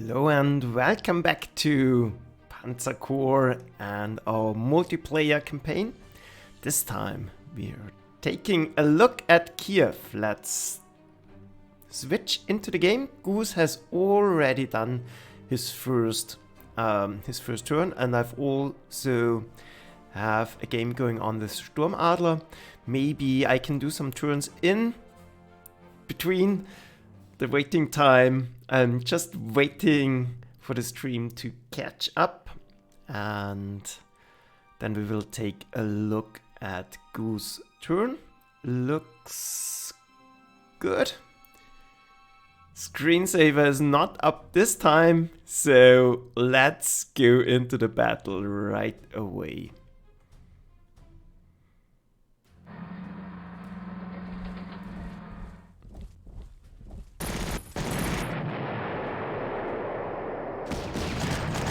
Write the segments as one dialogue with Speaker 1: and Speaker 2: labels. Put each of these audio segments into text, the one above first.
Speaker 1: Hello and welcome back to Panzer Corps and our multiplayer campaign. This time we're taking a look at Kiev. Let's switch into the game. Goose has already done his first turn, and I've also have a game going on with Sturmadler. Maybe I can do some turns in between the waiting time. I'm just waiting for the stream to catch up, and then we will take a look at Goose's turn. Looks good. Screensaver is not up this time, so let's go into the battle right away.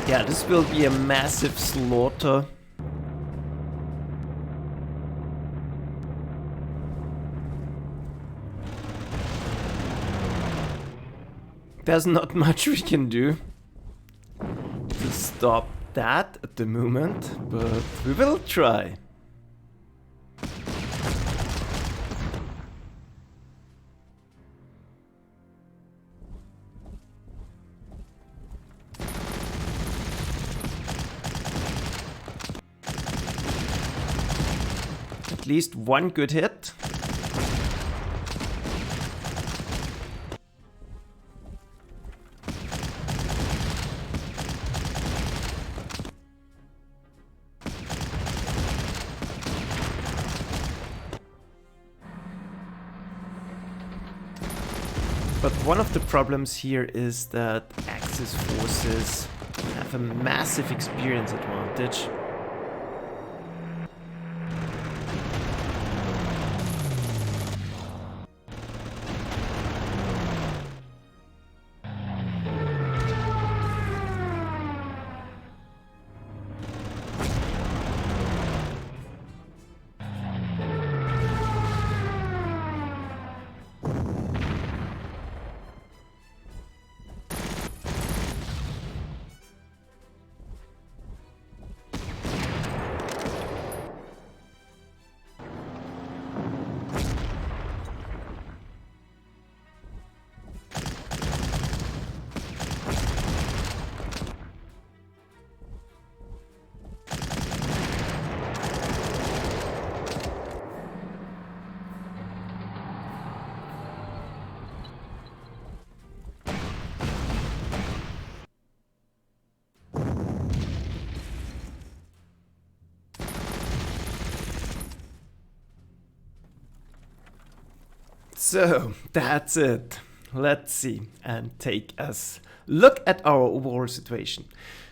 Speaker 1: Yeah, this will be a massive slaughter. There's not much we can do to stop that at the moment, but we will try. At least one good hit. But one of the problems here is that Axis forces have a massive experience advantage. So that's it. Let's see and take a look at our overall situation.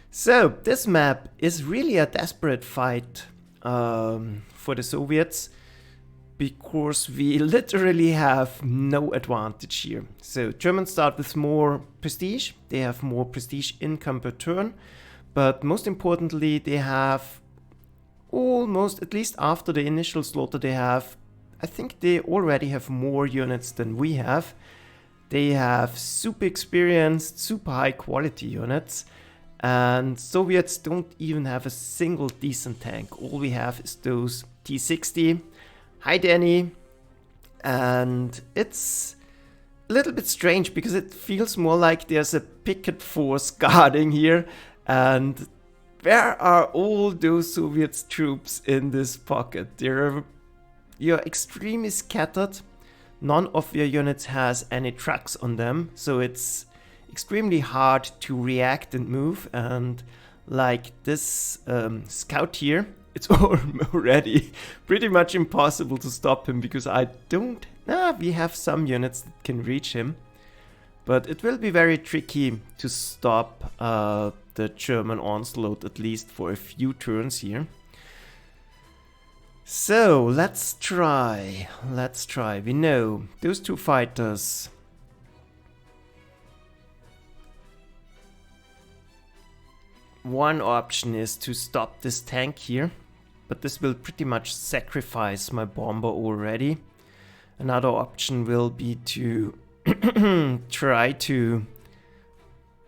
Speaker 1: So this map is really a desperate fight for the Soviets, because we literally have no advantage here. So Germans start with more prestige. They have more prestige income per turn, but most importantly they have almost, at least after the initial slaughter, I think they already have more units than we have. They have super experienced, super high quality units, and Soviets don't even have a single decent tank. All we have is those T-60, Hi Danny, and it's a little bit strange because it feels more like there's a picket force guarding here, and where are all those Soviet troops in this pocket? You're extremely scattered. None of your units has any trucks on them, so it's extremely hard to react and move. And like this scout here, it's already pretty much impossible to stop him, because we have some units that can reach him. But it will be very tricky to stop the German onslaught, at least for a few turns here. So let's try. We know those two fighters. One option is to stop this tank here, but this will pretty much sacrifice my bomber already. Another option will be to try to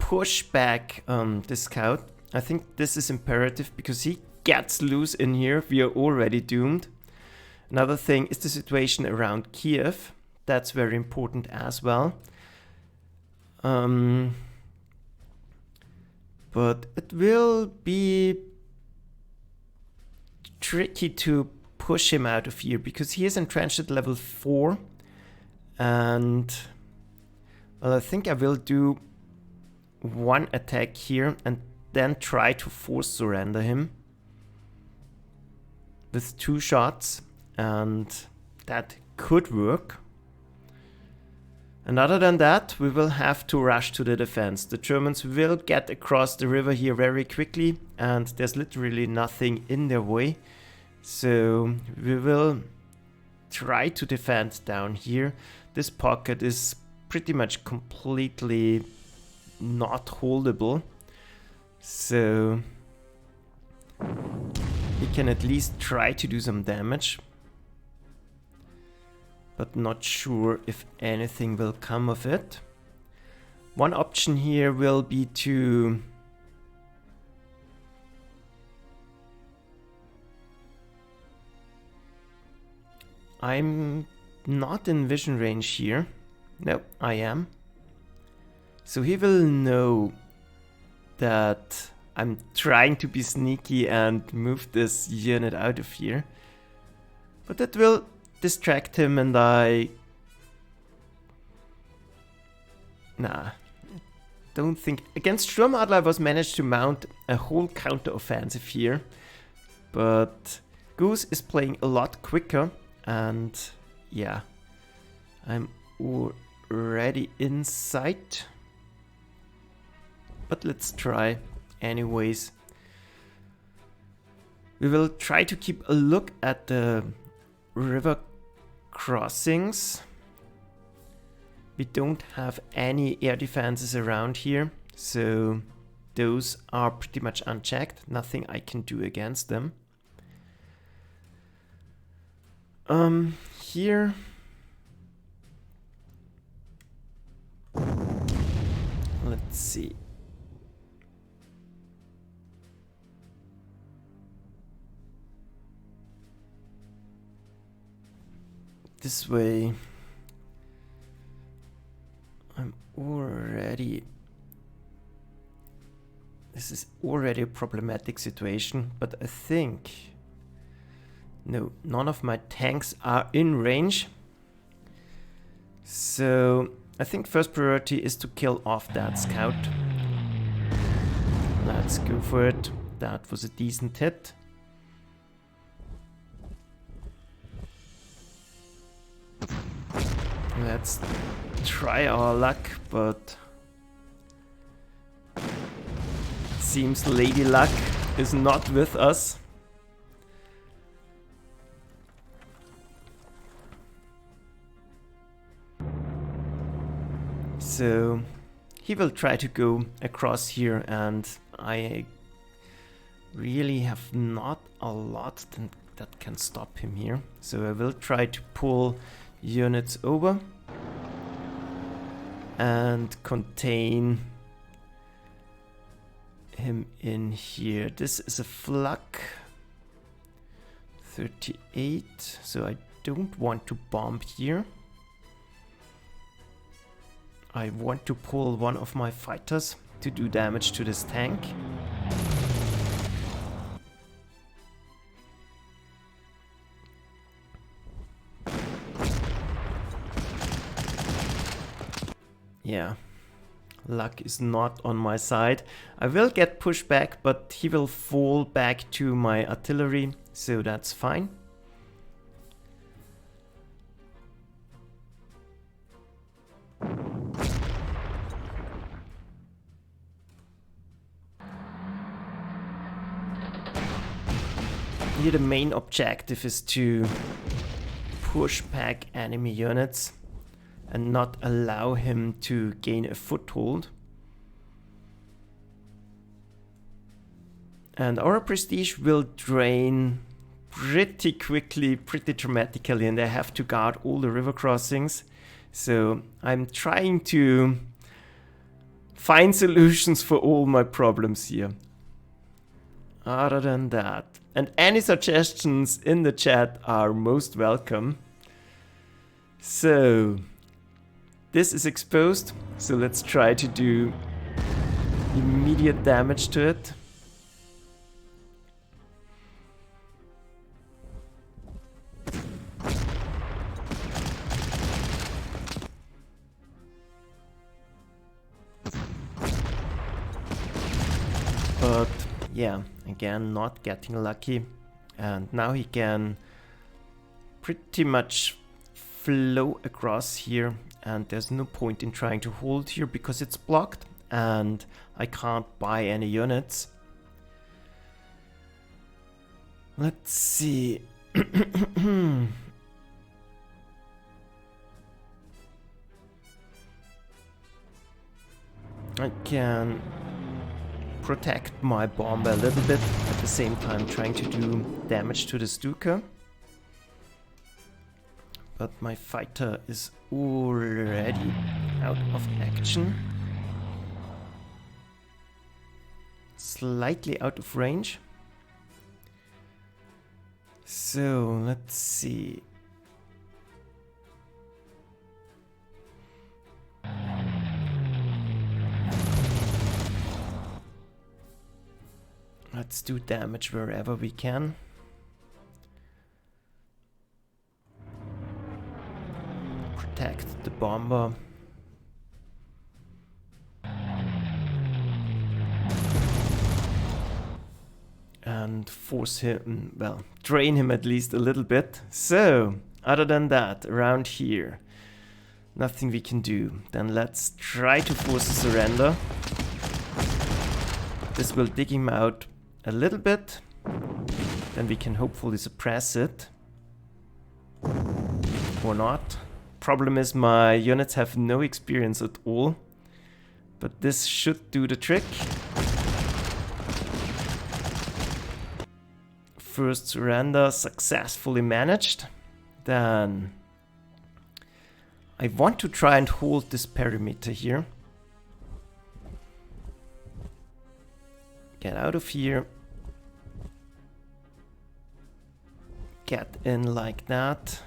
Speaker 1: push back the scout. I think this is imperative because he gets loose in here. We are already doomed. Another thing is the situation around Kiev. That's very important as well. But it will be tricky to push him out of here because he is entrenched at level 4. And well, I think I will do one attack here and then try to force surrender him with 2 shots, and that could work. And other than that, we will have to rush to the defense. The Germans will get across the river here very quickly, and there's literally nothing in their way. So we will try to defend down here. This pocket is pretty much completely not holdable. So we can at least try to do some damage. But not sure if anything will come of it. One option here will be to I'm not in vision range here. No, I am. So he will know that I'm trying to be sneaky and move this unit out of here. But that will distract him, and don't think against Sturmadler I was managed to mount a whole counter-offensive here, but Goose is playing a lot quicker, and yeah, I'm already in sight, but let's try anyways. We will try to keep a look at the river crossings. We don't have any air defenses around here, so those are pretty much unchecked. Nothing I can do against them. Here let's see. This way, I'm already... This is already a problematic situation, but I think... No, none of my tanks are in range. So, I think first priority is to kill off that scout. Let's go for it. That was a decent hit. Let's try our luck, but it seems Lady Luck is not with us. So he will try to go across here, and I really have not a lot that can stop him here. So I will try to pull units over and contain him in here. This is a flak 38, so I don't want to bomb here. I want to pull one of my fighters to do damage to this tank. Yeah, luck is not on my side. I will get pushed back, but he will fall back to my artillery, so that's fine. Here the main objective is to push back enemy units and not allow him to gain a foothold. And our prestige will drain pretty quickly, pretty dramatically, and I have to guard all the river crossings. So I'm trying to find solutions for all my problems here. Other than that, and any suggestions in the chat are most welcome. So this is exposed, so let's try to do immediate damage to it. But yeah, again, not getting lucky. And now he can pretty much flow across here, and there's no point in trying to hold here because it's blocked and I can't buy any units. Let's see. I can protect my bomber a little bit, at the same time trying to do damage to the Stuka. But my fighter is already out of action. Slightly out of range. So let's see. Let's do damage wherever we can. Protect the bomber. And force him, well, drain him at least a little bit. So, other than that, around here, nothing we can do. Then let's try to force a surrender. This will dig him out a little bit. Then we can hopefully suppress it. Or not. Problem is my units have no experience at all. But this should do the trick. First surrender successfully managed. Then I want to try and hold this perimeter here. Get out of here. Get in like that.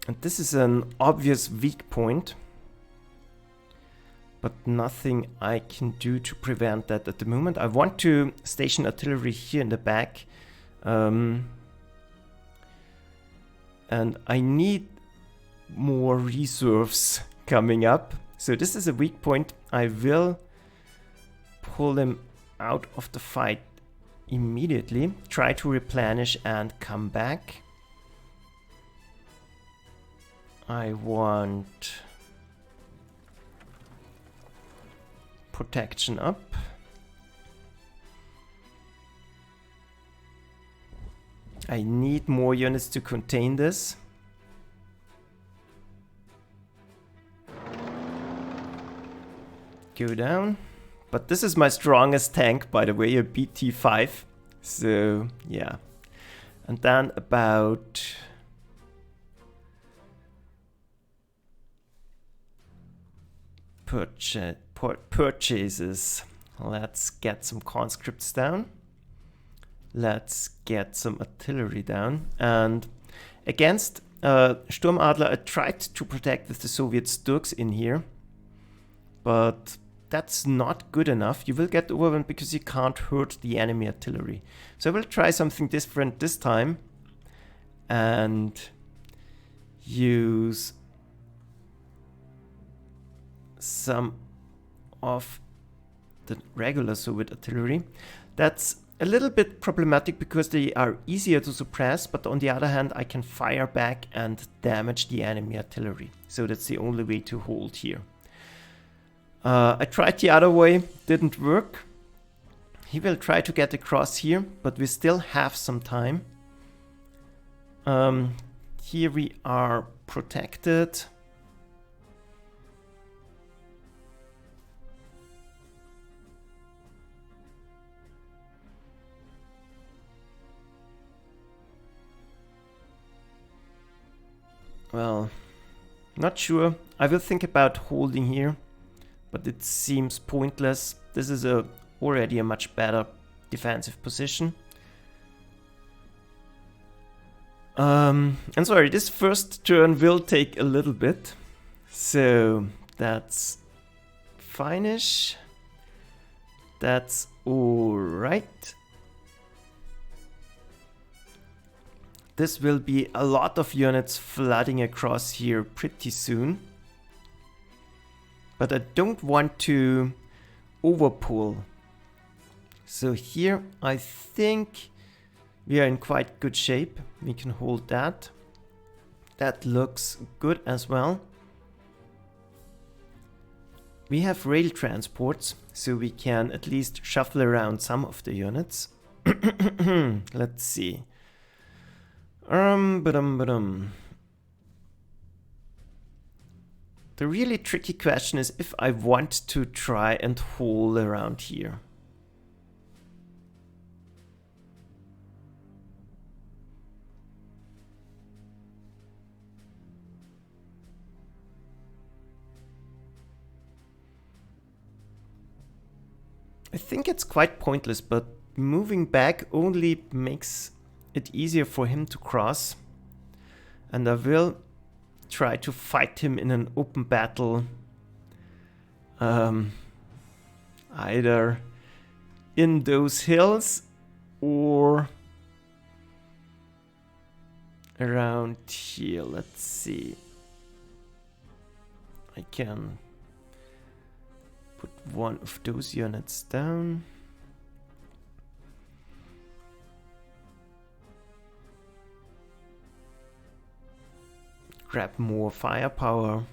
Speaker 1: And this is an obvious weak point. But nothing I can do to prevent that at the moment. I want to station artillery here in the back. And I need more reserves coming up. So this is a weak point. I will pull him out of the fight immediately. Try to replenish and come back. I want protection up. I need more units to contain this. Go down. But this is my strongest tank, by the way, a BT5. So, yeah. And then about purchases. Let's get some conscripts down. Let's get some artillery down. And against Sturmadler, I tried to protect with the Soviet Sturks in here. But that's not good enough. You will get overwhelmed because you can't hurt the enemy artillery. So I will try something different this time. And use some of the regular Soviet artillery. That's a little bit problematic because they are easier to suppress, but on the other hand I can fire back and damage the enemy artillery. So that's the only way to hold here. I tried the other way, didn't work. He will try to get across here, but we still have some time. Here we are protected. Well, not sure. I will think about holding here, but it seems pointless. This is already a much better defensive position. And sorry, this first turn will take a little bit. So that's fine-ish. That's alright. This will be a lot of units flooding across here pretty soon. But I don't want to overpull. So here I think we are in quite good shape. We can hold that. That looks good as well. We have rail transports, so we can at least shuffle around some of the units. Let's see. The really tricky question is if I want to try and hold around here. I think it's quite pointless, but moving back only makes it easier for him to cross. And I will try to fight him in an open battle. Either in those hills or around here. Let's see. I can put one of those units down. Grab more firepower.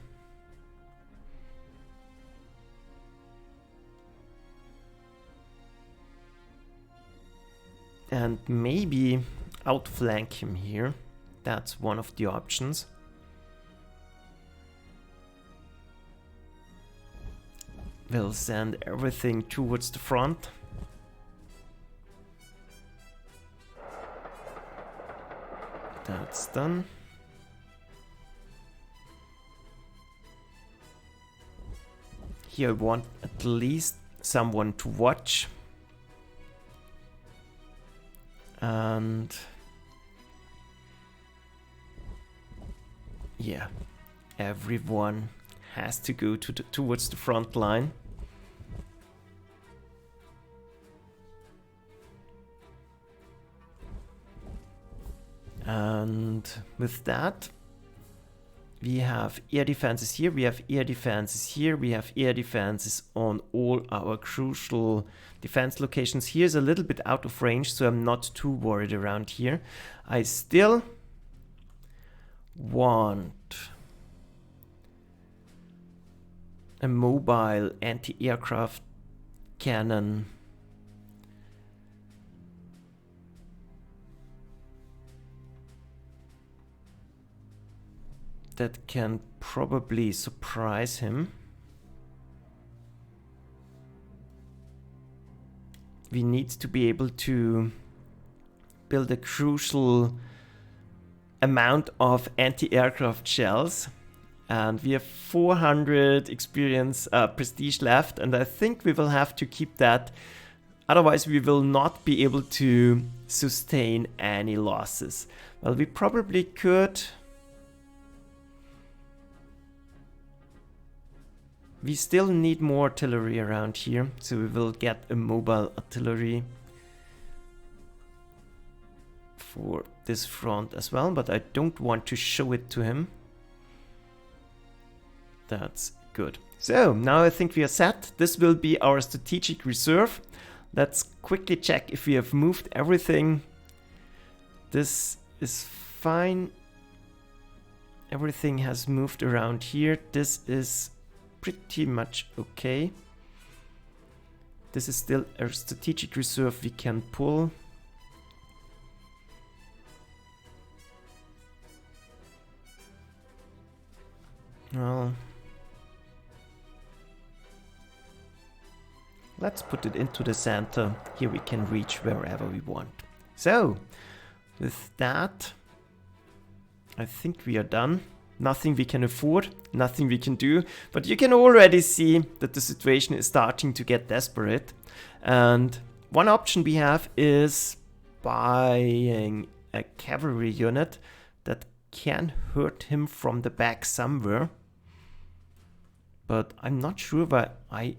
Speaker 1: And maybe outflank him here. That's one of the options. We'll send everything towards the front. That's done. Here I want at least someone to watch. And yeah, everyone has to go towards the front line. And with that, we have air defenses here, we have air defenses here, we have air defenses on all our crucial defense locations. Here's a little bit out of range, so I'm not too worried around here. I still want a mobile anti-aircraft cannon. That can probably surprise him. We need to be able to build a crucial amount of anti-aircraft shells. And we have 400 experience prestige left, and I think we will have to keep that. Otherwise we will not be able to sustain any losses. Well, we probably could. We still need more artillery around here, so we will get a mobile artillery for this front as well, but I don't want to show it to him. That's good. So now I think we are set. This will be our strategic reserve. Let's quickly check if we have moved everything. This is fine. Everything has moved around here. This is pretty much okay. This is still a strategic reserve we can pull. Well, let's put it into the center. Here we can reach wherever we want. So, with that, I think we are done. nothing we can afford, nothing we can do. But you can already see that the situation is starting to get desperate. And one option we have is buying a cavalry unit that can hurt him from the back somewhere. But I'm not sure why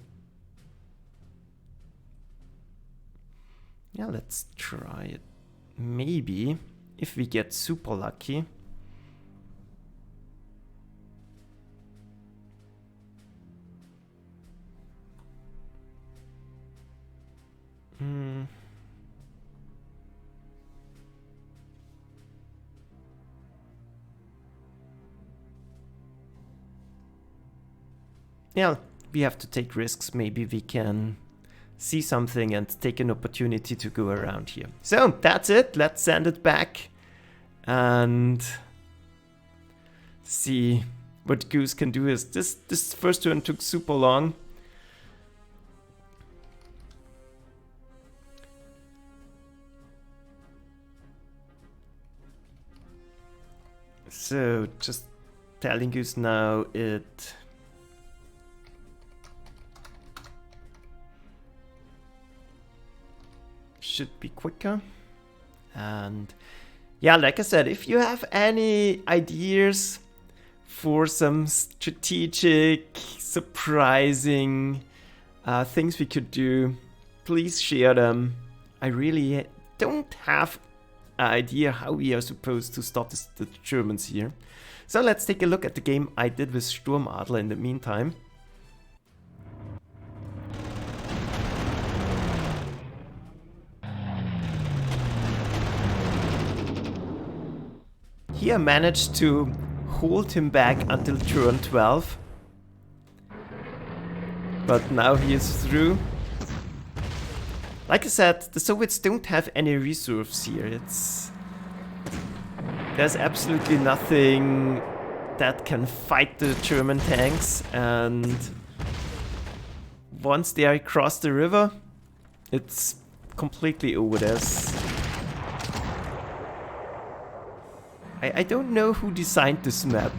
Speaker 1: Yeah, let's try it. Maybe if we get super lucky. Yeah, we have to take risks. Maybe we can see something and take an opportunity to go around here. So that's it. Let's send it back and see what Goose can do. Is this first turn took super long. So just telling Goose now it should be quicker. And yeah, like I said, if you have any ideas for some strategic, surprising things we could do, please share them. I really don't have an idea how we are supposed to stop the Germans here. So let's take a look at the game I did with Sturmadler in the meantime. Here I managed to hold him back until turn 12. But now he is through. Like I said, the Soviets don't have any reserves here. There's absolutely nothing that can fight the German tanks, and once they are across the river, it's completely over. I don't know who designed this map.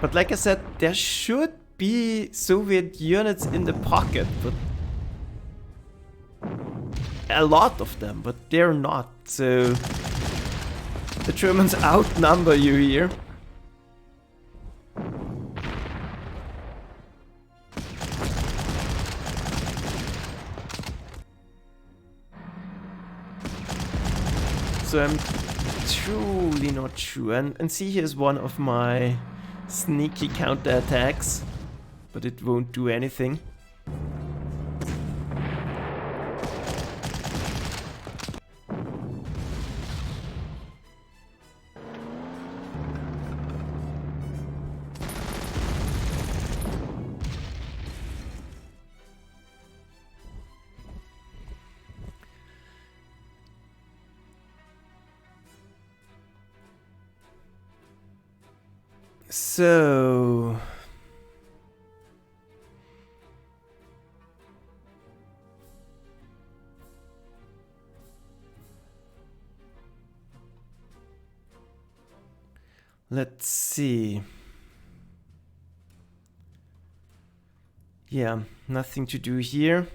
Speaker 1: But like I said, there should be Soviet units in the pocket, but a lot of them, but they're not. So the Germans outnumber you here. So I'm truly not sure. And see, here's one of my sneaky counterattacks, but it won't do anything. So let's see. Yeah, nothing to do here.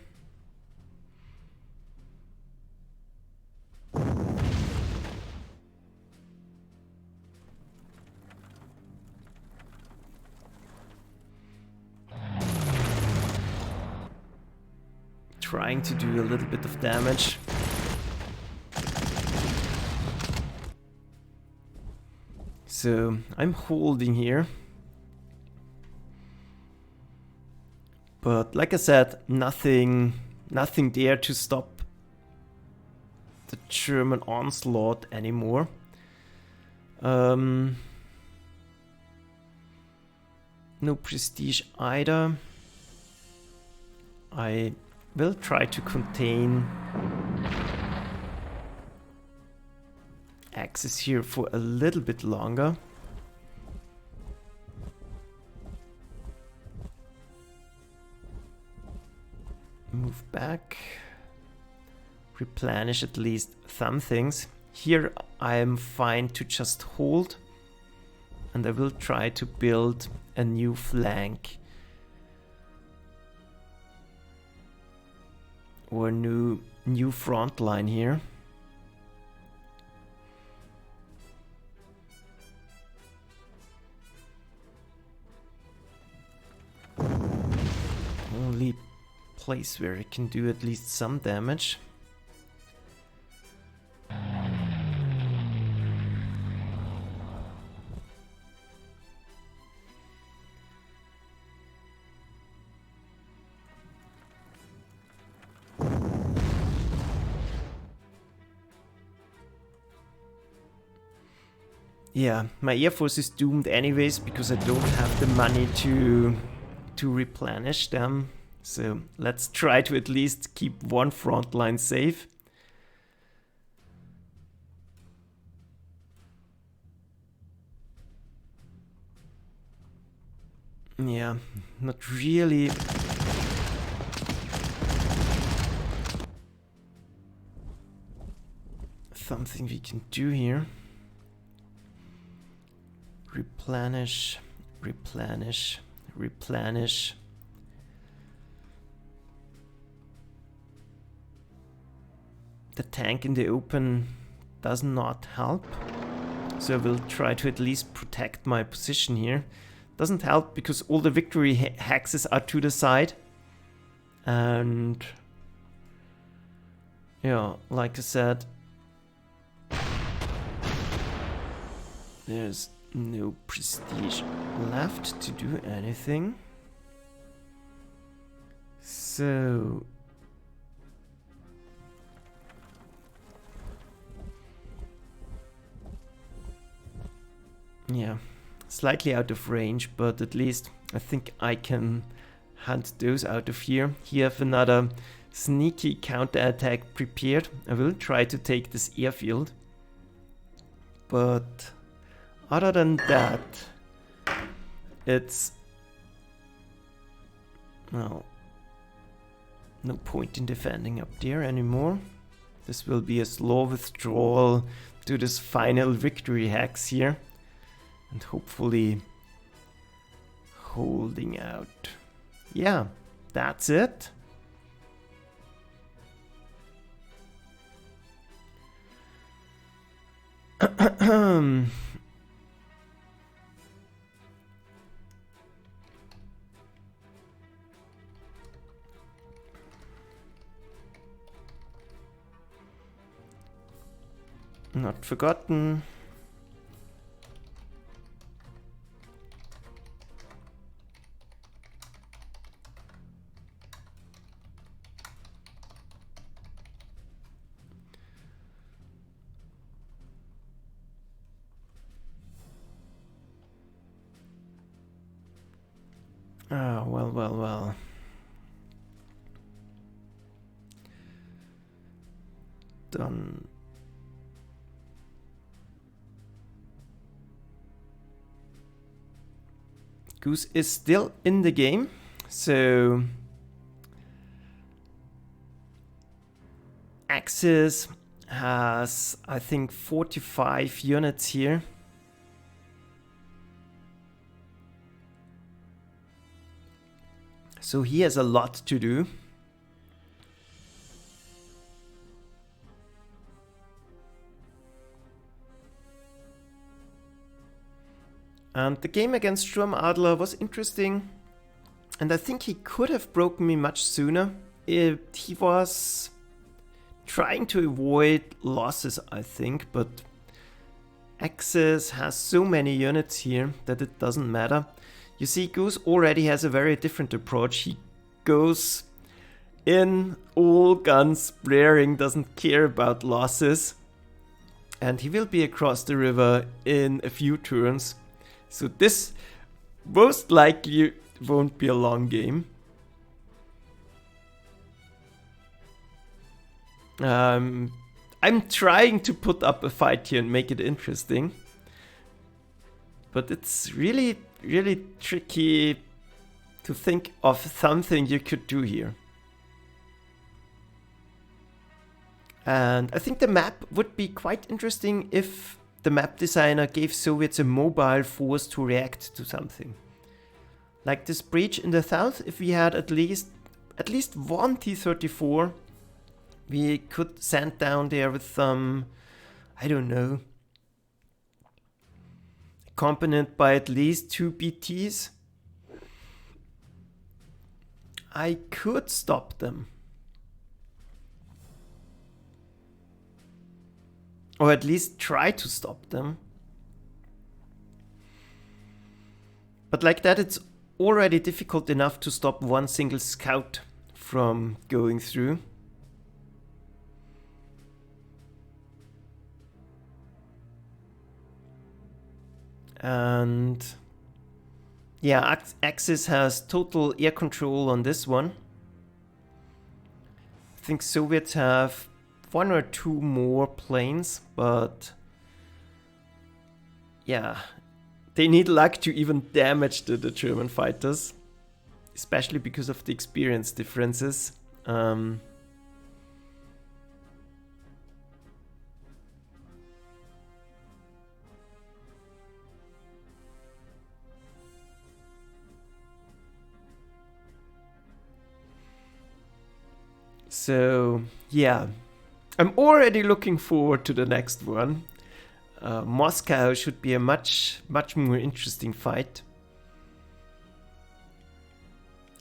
Speaker 1: Trying to do a little bit of damage. So I'm holding here. But like I said, nothing there to stop the German onslaught anymore. No prestige either. I will try to contain Axis here for a little bit longer. replenish at least some things. Here I am fine to just hold, and I will try to build a new flank or new front line here. Only place where it can do at least some damage. Yeah, my Air Force is doomed anyways because I don't have the money to replenish them. So let's try to at least keep one front line safe. Yeah, not really. Something we can do here. Replenish, replenish, replenish. The tank in the open does not help, so I will try to at least protect my position here. Doesn't help because all the victory hexes are to the side, and yeah, like I said, there's no prestige left to do anything. So yeah, slightly out of range, but at least I think I can hunt those out of here. Here I have another sneaky counterattack prepared. I will try to take this airfield, but other than that, it's well, no point in defending up there anymore. This will be a slow withdrawal to this final victory hex here, and hopefully holding out. Yeah, that's it. Not forgotten. Ah, well. Done. Goose is still in the game, so Axis has, I think, 45 units here. So he has a lot to do. And the game against Sturmadler was interesting, and I think he could have broken me much sooner. He was trying to avoid losses, I think, but Axis has so many units here that it doesn't matter. You see, Goose already has a very different approach. He goes in all guns blaring, doesn't care about losses, and he will be across the river in a few turns. So this most likely won't be a long game. I'm trying to put up a fight here and make it interesting, but it's really tricky to think of something you could do here. And I think the map would be quite interesting if the map designer gave Soviets a mobile force to react to something. Like this breach in the south, if we had at least one T-34, we could send down there with some, I don't know, accompanied by at least 2 BTs. I could stop them. Or at least try to stop them. But like that, it's already difficult enough to stop one single scout from going through. And yeah, Axis has total air control on this one. I think Soviets have 1 or 2 more planes, but yeah, they need luck to even damage the German fighters, especially because of the experience differences. So yeah, I'm already looking forward to the next one. Moscow should be a much more interesting fight,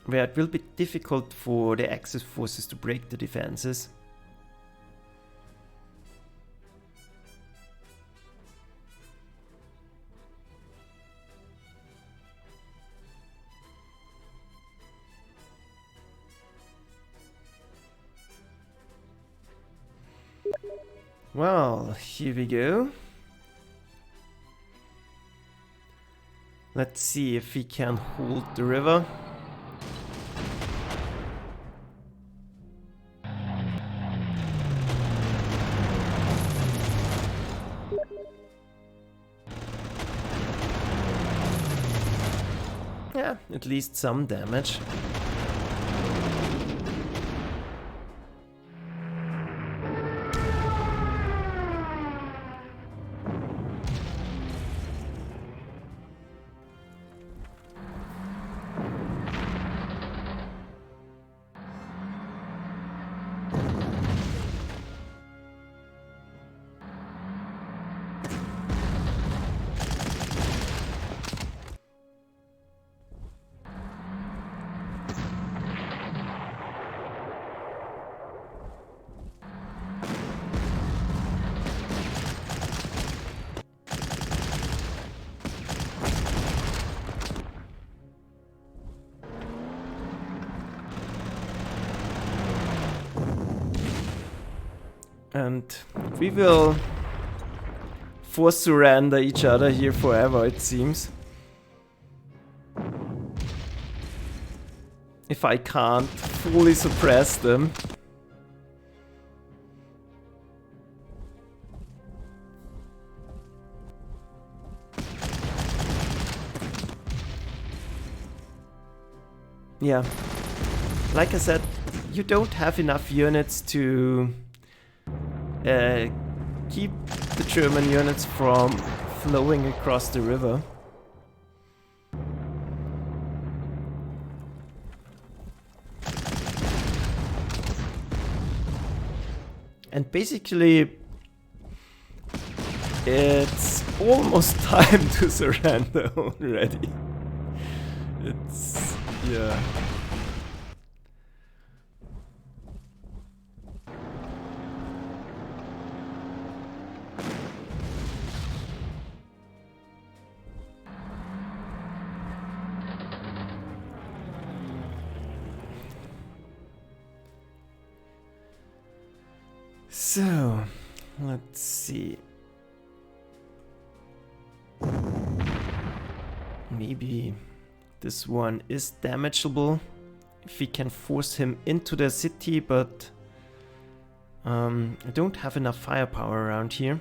Speaker 1: where it will be difficult for the Axis forces to break the defenses. Well, here we go. Let's see if we can hold the river. Yeah, at least some damage. And we will force surrender each other here forever, it seems. If I can't fully suppress them. Yeah, like I said, you don't have enough units to keep the German units from flowing across the river. And basically, it's almost time to surrender already. It's, yeah. So, let's see. Maybe this one is damageable if we can force him into the city, but I don't have enough firepower around here.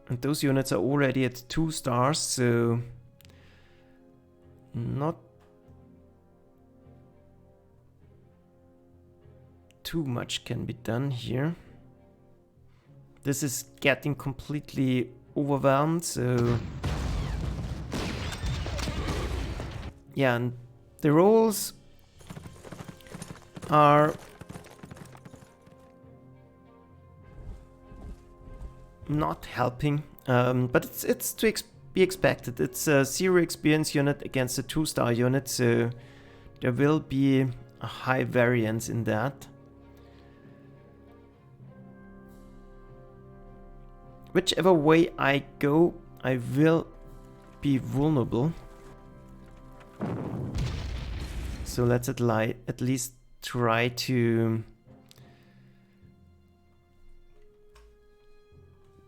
Speaker 1: And those units are already at 2 stars, so not too much can be done here. This is getting completely overwhelmed, so... Yeah, and the rolls are not helping, but it's to be expected. It's a 0 experience unit against a 2-star unit, so there will be a high variance in that. Whichever way I go, I will be vulnerable. So let's at least try to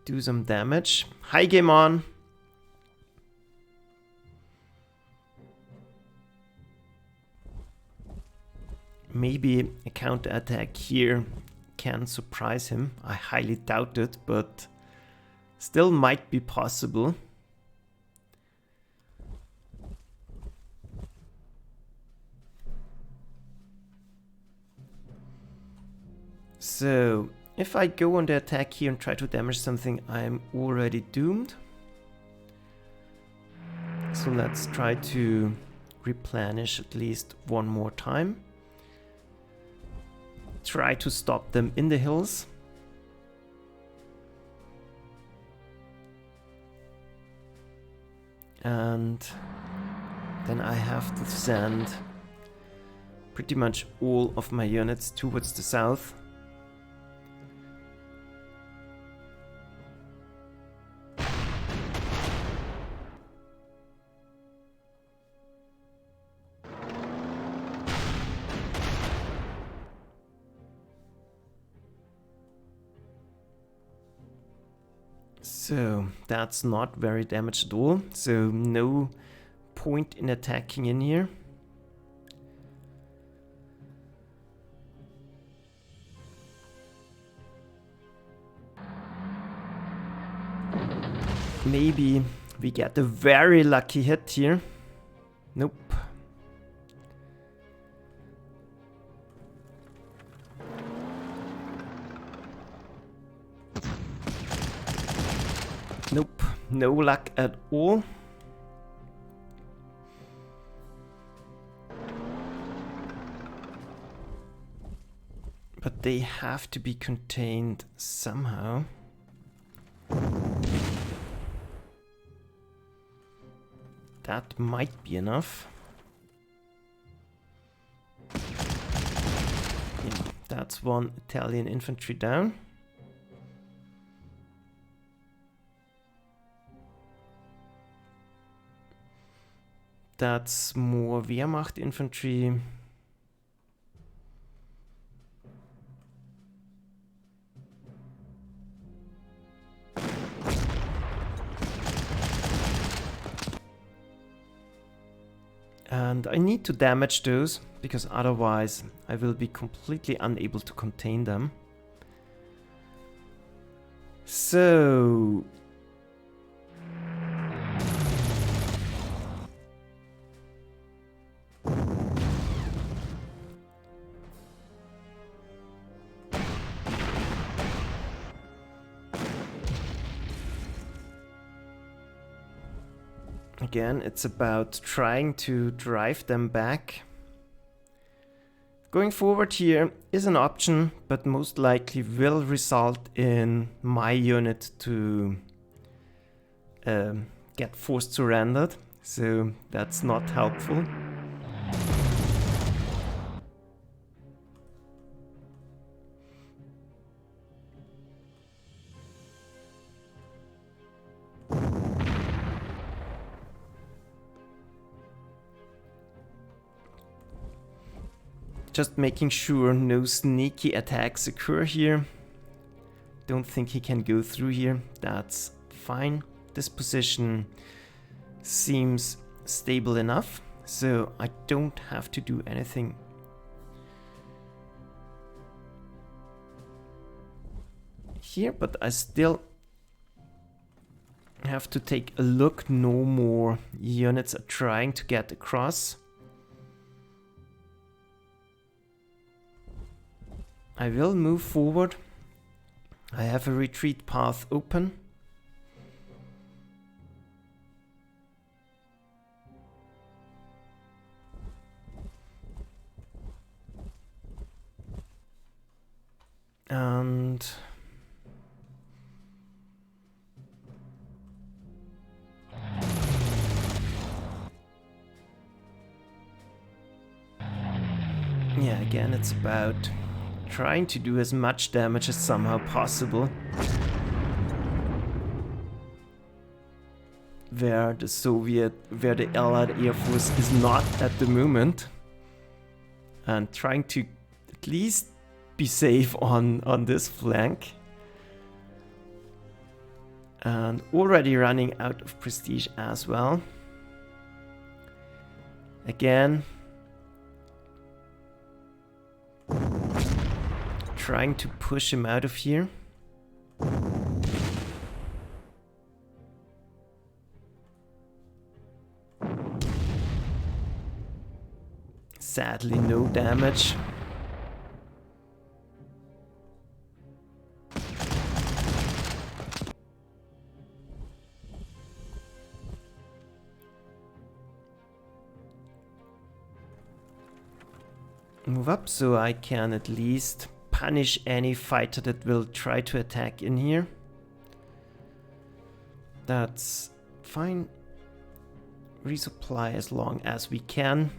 Speaker 1: do some damage. High game on. Maybe a counter attack here can surprise him. I highly doubt it, but still might be possible. So, if I go on the attack here and try to damage something, I'm already doomed. So let's try to replenish at least one more time. Try to stop them in the hills. And then I have to send pretty much all of my units towards the south. So that's not very damaged at all, so no point in attacking in here. Maybe we get a very lucky hit here. Nope. Nope, no luck at all. But they have to be contained somehow. That might be enough. Yeah, that's one Italian infantry down. That's more Wehrmacht infantry. And I need to damage those, because otherwise I will be completely unable to contain them. So... Again, it's about trying to drive them back. Going forward here is an option, but most likely will result in my unit to get forced surrendered, so that's not helpful. Just making sure no sneaky attacks occur here. Don't think he can go through here. That's fine. This position seems stable enough, so I don't have to do anything. Here, but I still have to take a look. No more units are trying to get across. I will move forward. I have a retreat path open. And yeah, again, it's about trying to do as much damage as somehow possible. Where the Allied Air Force is not at the moment. And trying to at least be safe on this flank. And already running out of prestige as well. Again, trying to push him out of here. Sadly, no damage. Move up so I can at least punish any fighter that will try to attack in here. That's fine. Resupply as long as we can.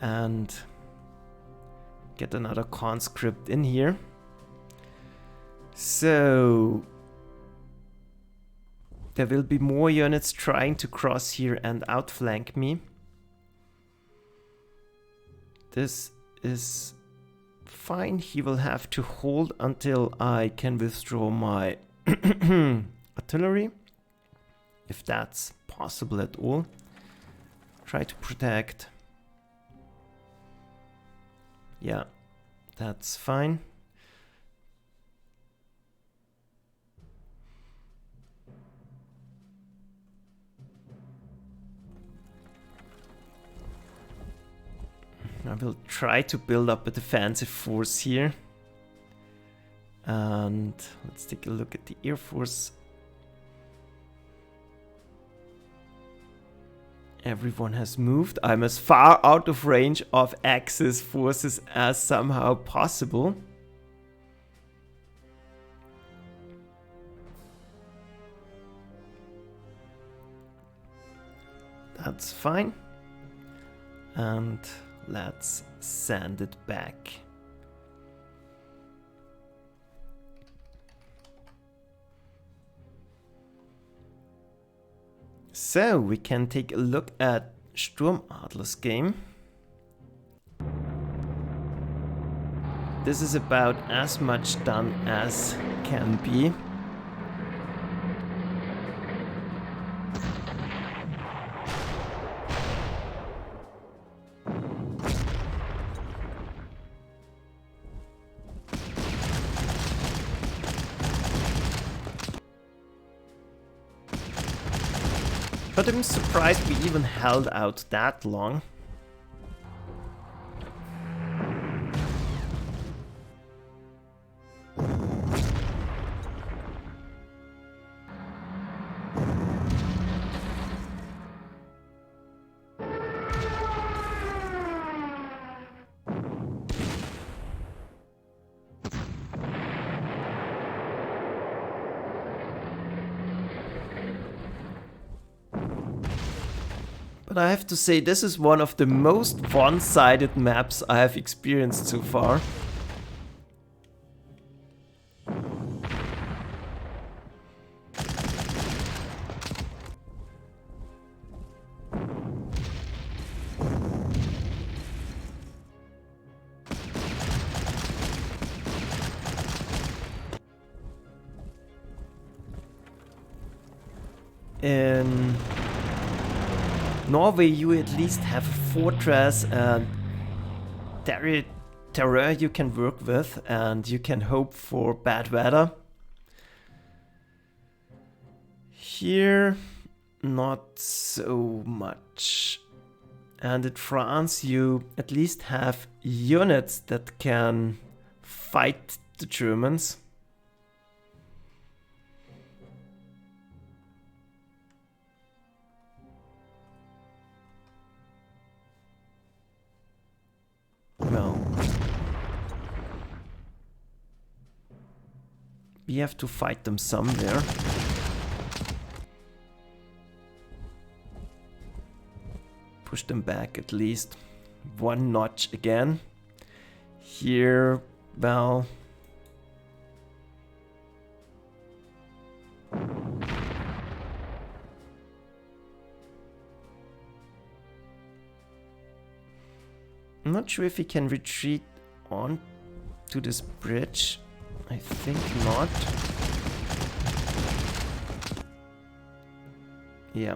Speaker 1: And get another conscript in here. So there will be more units trying to cross here and outflank me. This is fine. He will have to hold until I can withdraw my artillery, if that's possible at all. Try to protect. Yeah, that's fine. I will try to build up a defensive force here. And let's take a look at the Air Force. Everyone has moved. I'm as far out of range of Axis forces as somehow possible. That's fine. And let's send it back. So we can take a look at Sturmadler's game. This is about as much done as can be. But I'm surprised we even held out that long. But I have to say, this is one of the most one-sided maps I have experienced so far. In Norway, you at least have a fortress and terror you can work with, and you can hope for bad weather. Here, not so much. And in France, you at least have units that can fight the Germans. Well, we have to fight them somewhere. Push them back at least one notch again. Here, well... I'm not sure if he can retreat on to this bridge. I think not. Yeah.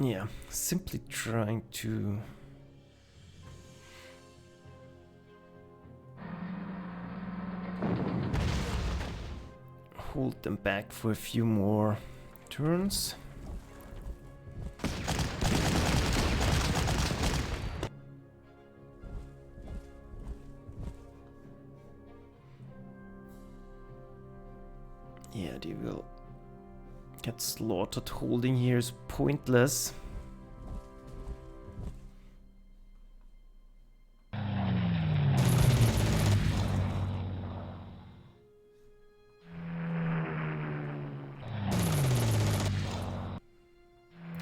Speaker 1: Yeah, simply trying to hold them back for a few more turns. Yeah, they will get slaughtered. Holding here is pointless.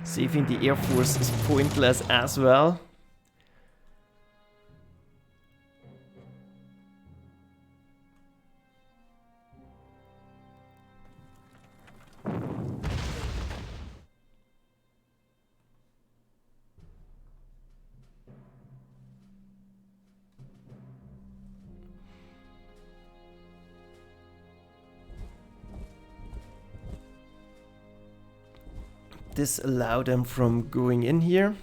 Speaker 1: Saving the Air Force is pointless as well. This allowed them from going in here.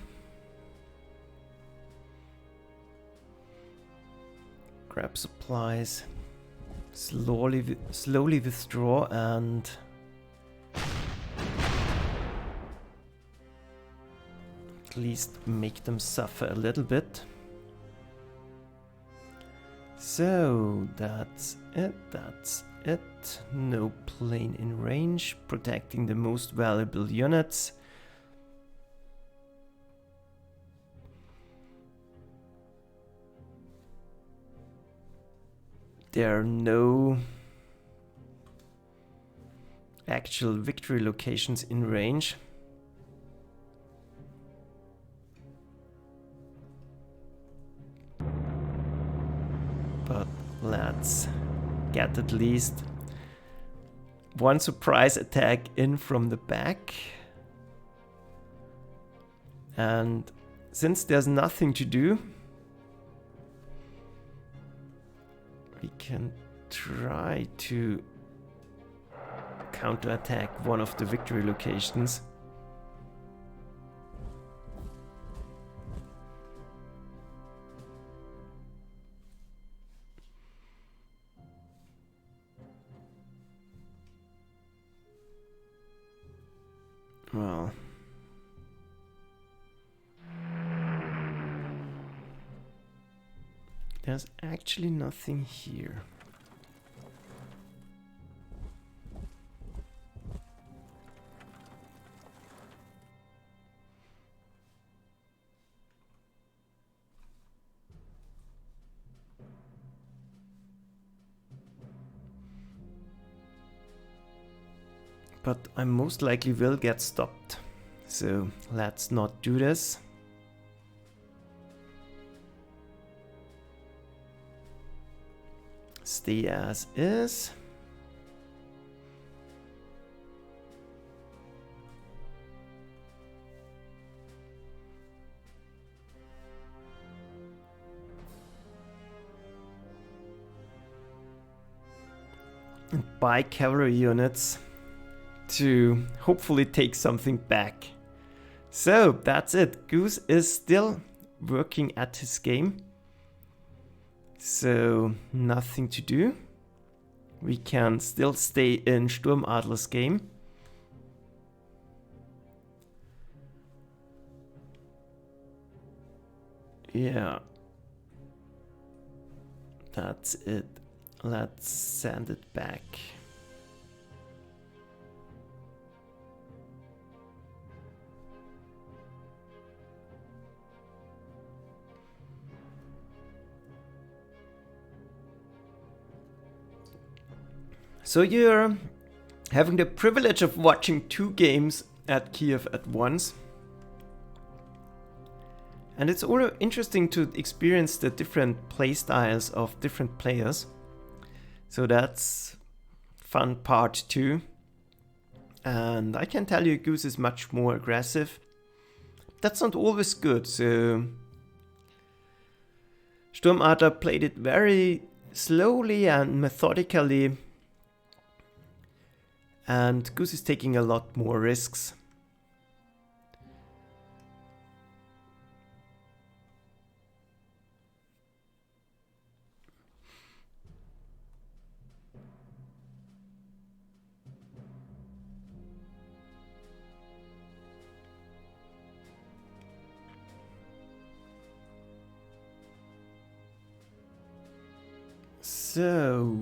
Speaker 1: Grab supplies. Slowly withdraw and at least make them suffer a little bit. So that's it, that's it. No plane in range, protecting the most valuable units. There are no actual victory locations in range. But let's get at least one surprise attack in from the back. And since there's nothing to do, we can try to counterattack one of the victory locations. Well, there's actually nothing here. But I most likely will get stopped. So let's not do this. Stay as is. And buy cavalry units. to hopefully take something back. So that's it. Goose is still working at his game. So nothing to do. We can still stay in Sturmadler's game. Yeah. That's it. Let's send it back. So you're having the privilege of watching 2 games at Kiev at once. And it's all interesting to experience the different playstyles of different players. So that's fun part 2. And I can tell you Goose is much more aggressive. That's not always good, so Sturmadler played it very slowly and methodically. And Goose is taking a lot more risks. So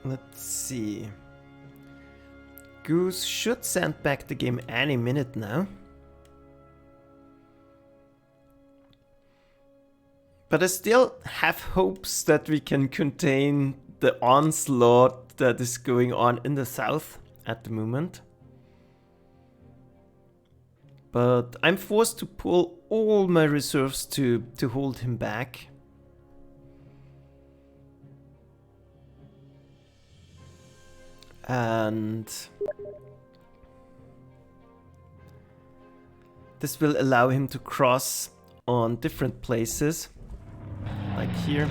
Speaker 1: let's see. Goose should send back the game any minute now. But I still have hopes that we can contain the onslaught that is going on in the south at the moment. But I'm forced to pull all my reserves to hold him back. And this will allow him to cross on different places, like here.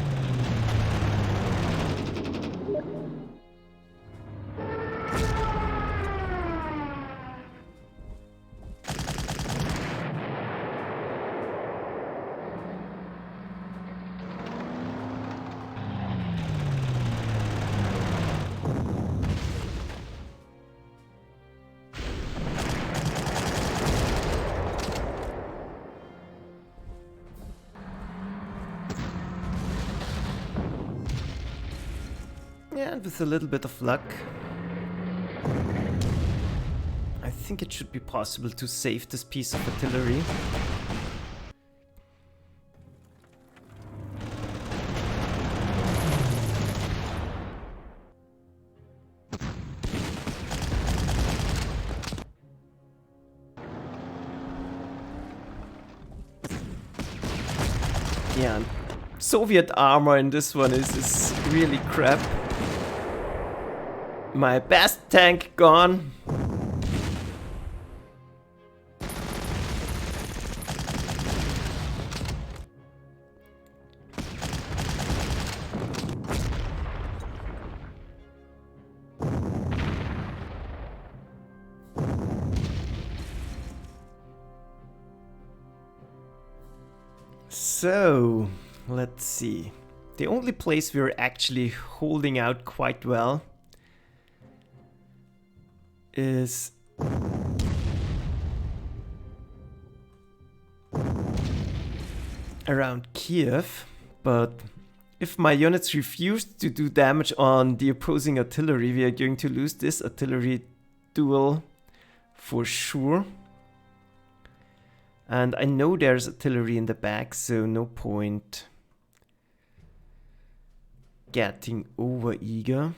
Speaker 1: Yeah, and with a little bit of luck, I think it should be possible to save this piece of artillery. Yeah, Soviet armor in this one is really crap. My best tank gone. So, let's see. The only place we're actually holding out quite well is around Kiev, but if my units refuse to do damage on the opposing artillery, we are going to lose this artillery duel for sure. And I know there's artillery in the back, so no point getting over eager.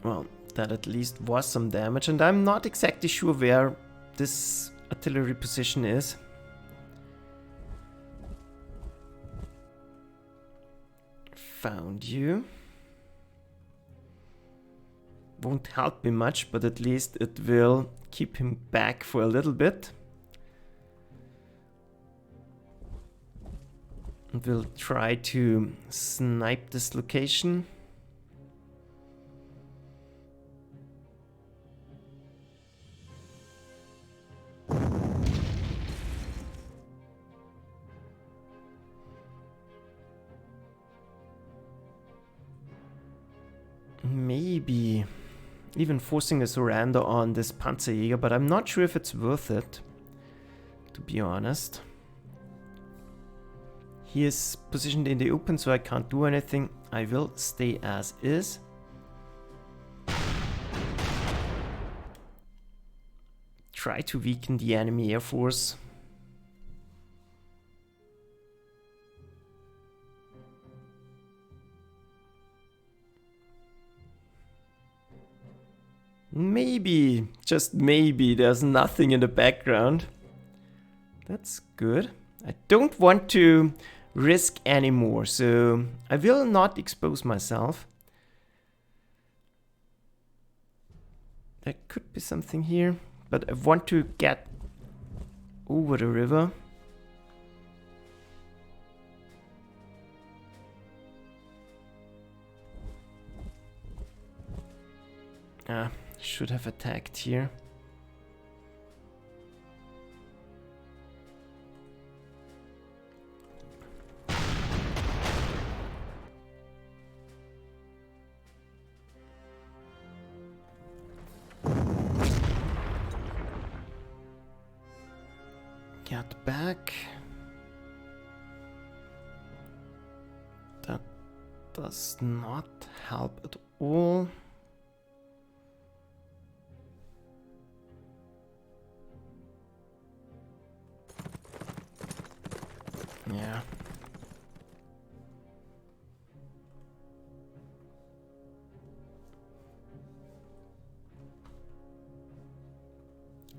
Speaker 1: Well, that at least was some damage, and I'm not exactly sure where this artillery position is. Found you. Won't help me much, but at least it will keep him back for a little bit. And we'll try to snipe this location. Maybe even forcing a surrender on this Panzerjäger, but I'm not sure if it's worth it, to be honest. He is positioned in the open, so I can't do anything. I will stay as is. Try to weaken the enemy air force. Maybe, just maybe, there's nothing in the background. That's good. I don't want to risk anymore, so I will not expose myself. There could be something here, but I want to get over the river. Should have attacked here. Get back. That does not help at all. Yeah.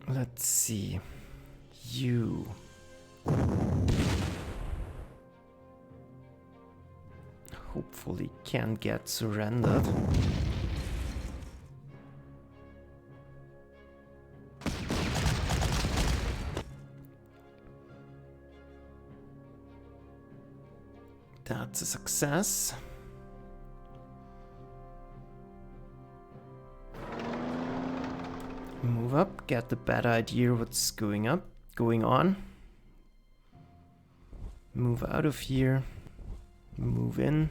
Speaker 1: Let's see. You. Hopefully can get surrendered. That's a success. Move up, get the better idea what's going on. Move out of here. Move in.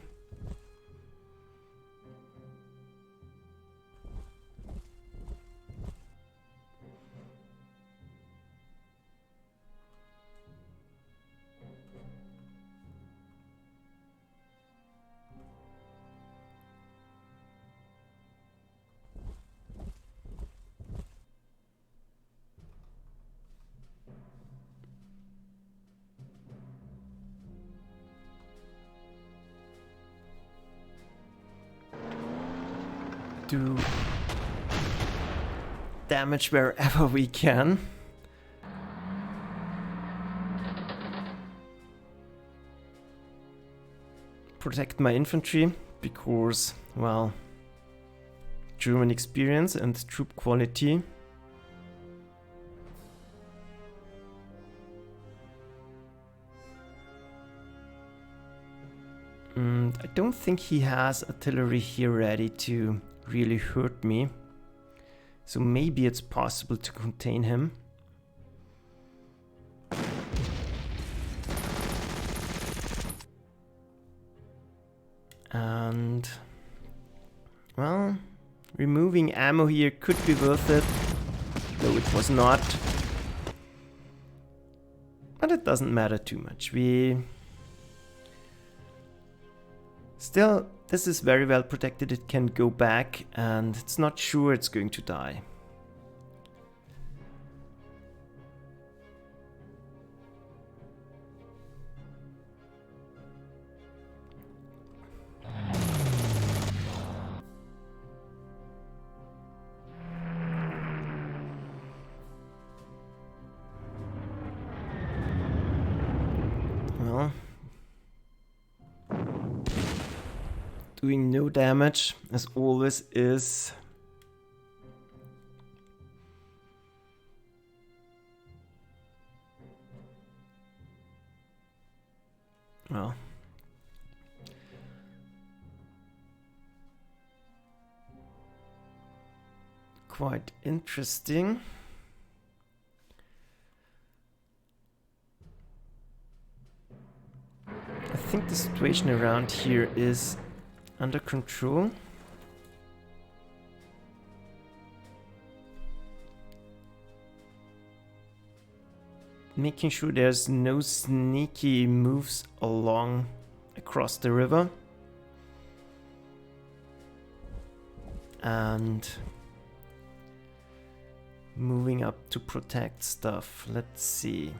Speaker 1: Do damage wherever we can. Protect my infantry because, well, German experience and troop quality. And I don't think he has artillery here ready to really hurt me, so maybe it's possible to contain him. And well, removing ammo here could be worth it, though it was not, but it doesn't matter too much. Still, this is very well protected. It can go back and it's not sure it's going to die. doing no damage, as always is. Well, quite interesting. I think the situation around here is under control. Making sure there's no sneaky moves along across the river. And moving up to protect stuff. Let's see.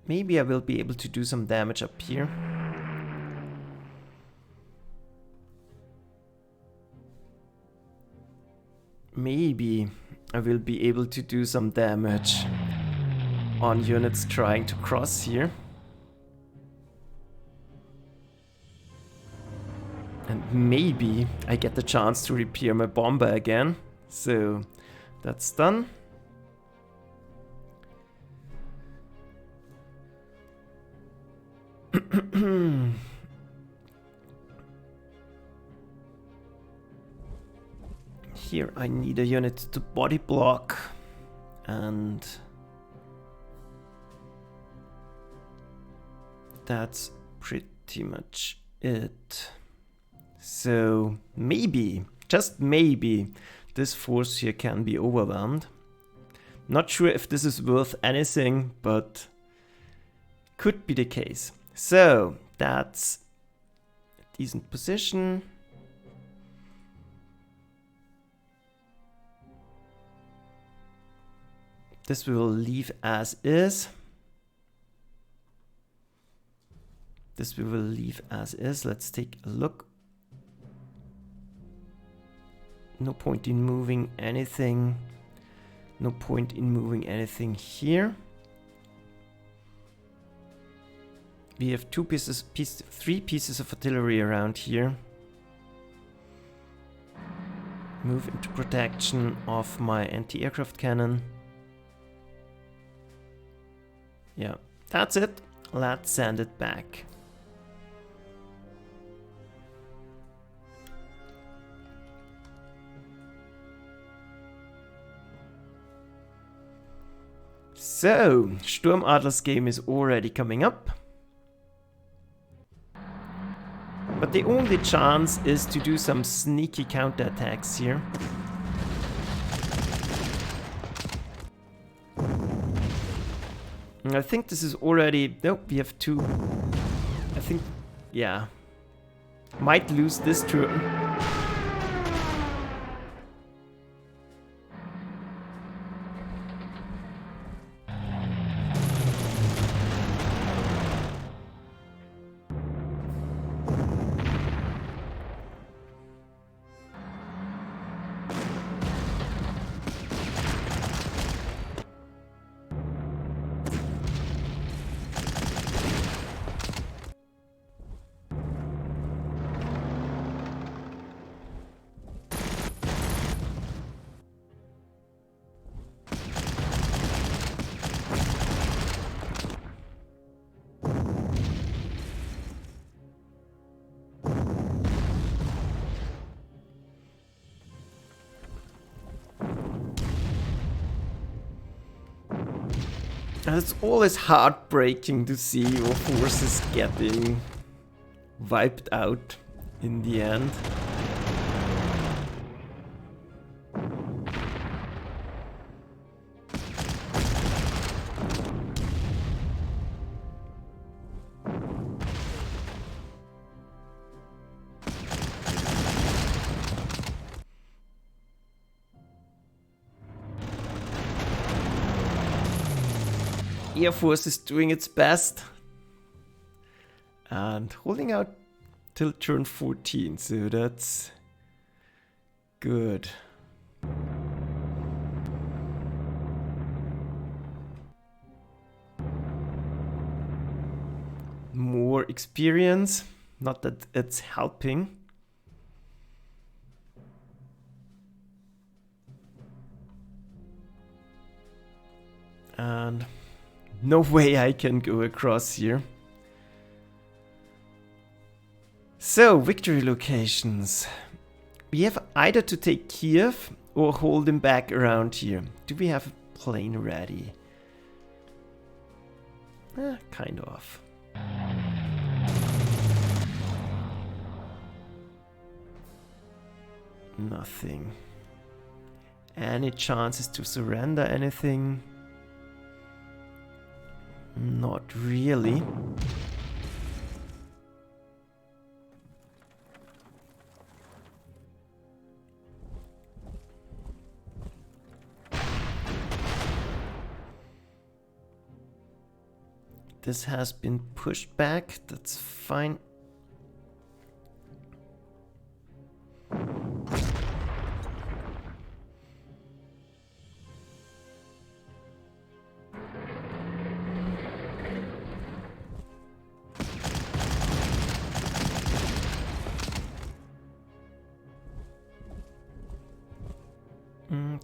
Speaker 1: Maybe I will be able to do some damage up here. Maybe I will be able to do some damage on units trying to cross here. And maybe I get the chance to repair my bomber again. So that's done. Here I need a unit to body block, and that's pretty much it. So maybe, just maybe, this force here can be overwhelmed. Not sure if this is worth anything, but could be the case. So that's a decent position. This we will leave as is. This we will leave as is. Let's take a look. No point in moving anything. No point in moving anything here. We have three pieces of artillery around here. Move into protection of my anti-aircraft cannon. Yeah, that's it. Let's send it back. So, Sturmadler's game is already coming up. But the only chance is to do some sneaky counterattacks here. And I think this is already... Nope, we have two. I think... Yeah. Might lose this turn. And it's always heartbreaking to see your forces getting wiped out in the end. Air Force is doing its best and holding out till turn 14, so that's good. More experience, not that it's helping. And no way I can go across here. So, victory locations. We have either to take Kiev or hold him back around here. Do we have a plane ready? Kind of. Nothing. Any chances to surrender anything? Not really. This has been pushed back, that's fine.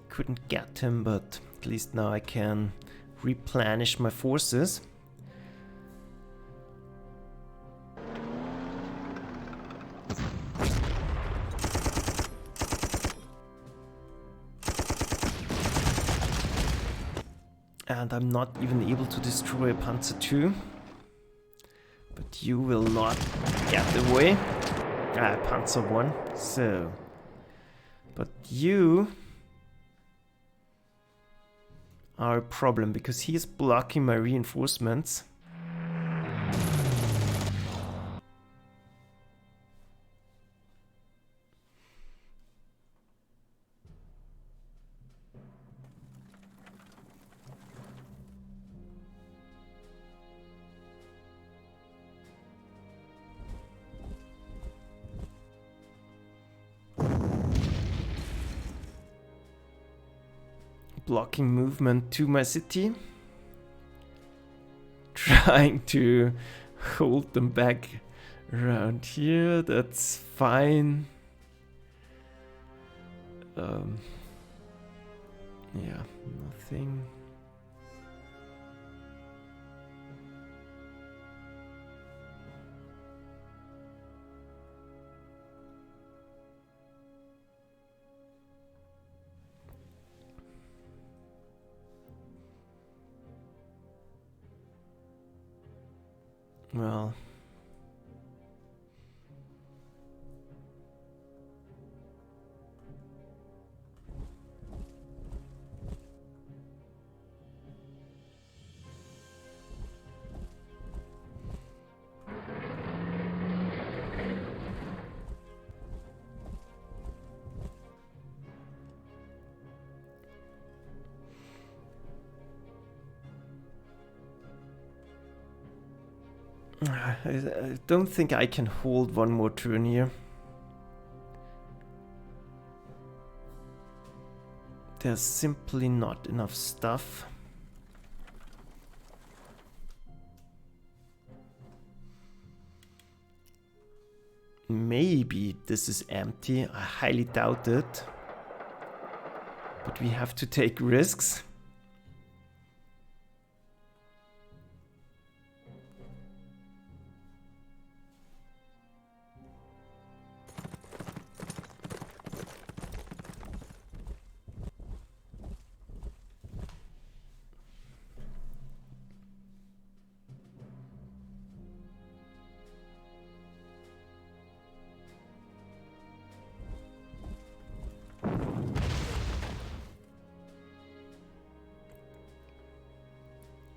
Speaker 1: Couldn't get him, but at least now I can replenish my forces. And I'm not even able to destroy a Panzer II. But you will not get away. Panzer I. So. But you are a problem because he is blocking my reinforcements. Blocking movement to my city. Trying to hold them back around here. That's fine. Yeah, nothing. Well, I don't think I can hold one more turn here. There's simply not enough stuff. Maybe this is empty. I highly doubt it. But we have to take risks.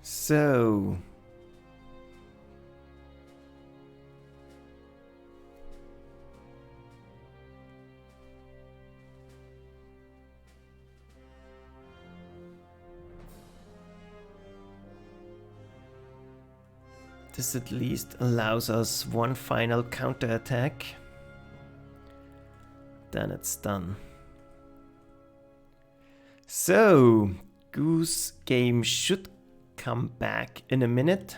Speaker 1: So, This at least allows us one final counterattack. Then it's done. So, Goose Game should come back in a minute.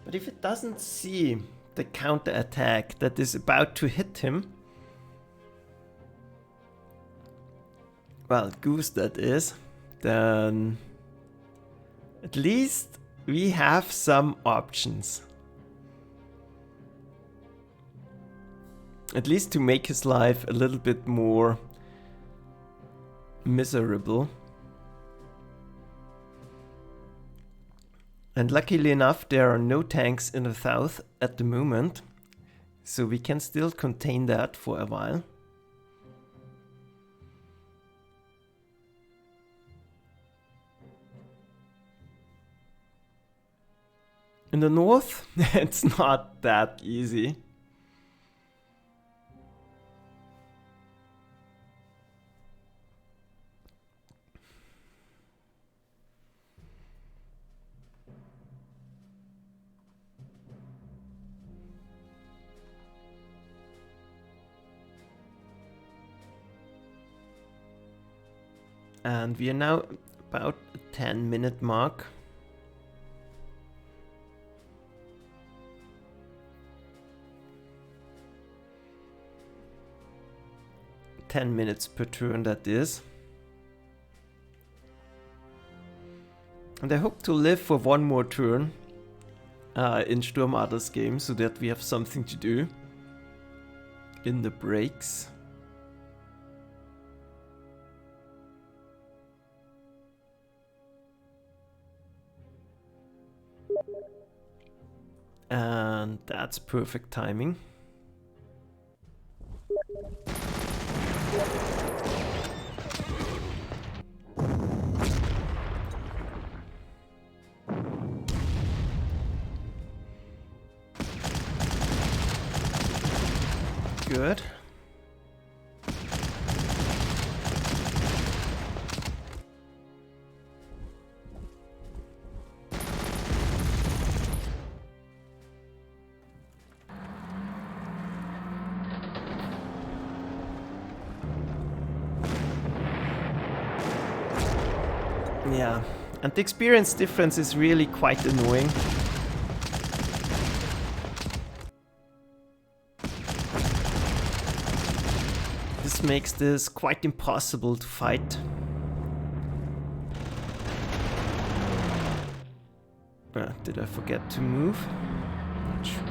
Speaker 1: But if it doesn't see the counterattack that is about to hit him, well, Goose that is, then at least we have some options. At least to make his life a little bit more miserable. And luckily enough, there are no tanks in the south at the moment, so we can still contain that for a while. In the north, it's not that easy. And we are now about a 10-minute mark. Ten minutes per turn, that is. And I hope to live for one more turn in Sturmadler's game, so that we have something to do in the breaks. And that's perfect timing. Good. Yeah, and the experience difference is really quite annoying. This makes this quite impossible to fight. Did I forget to move? Not sure.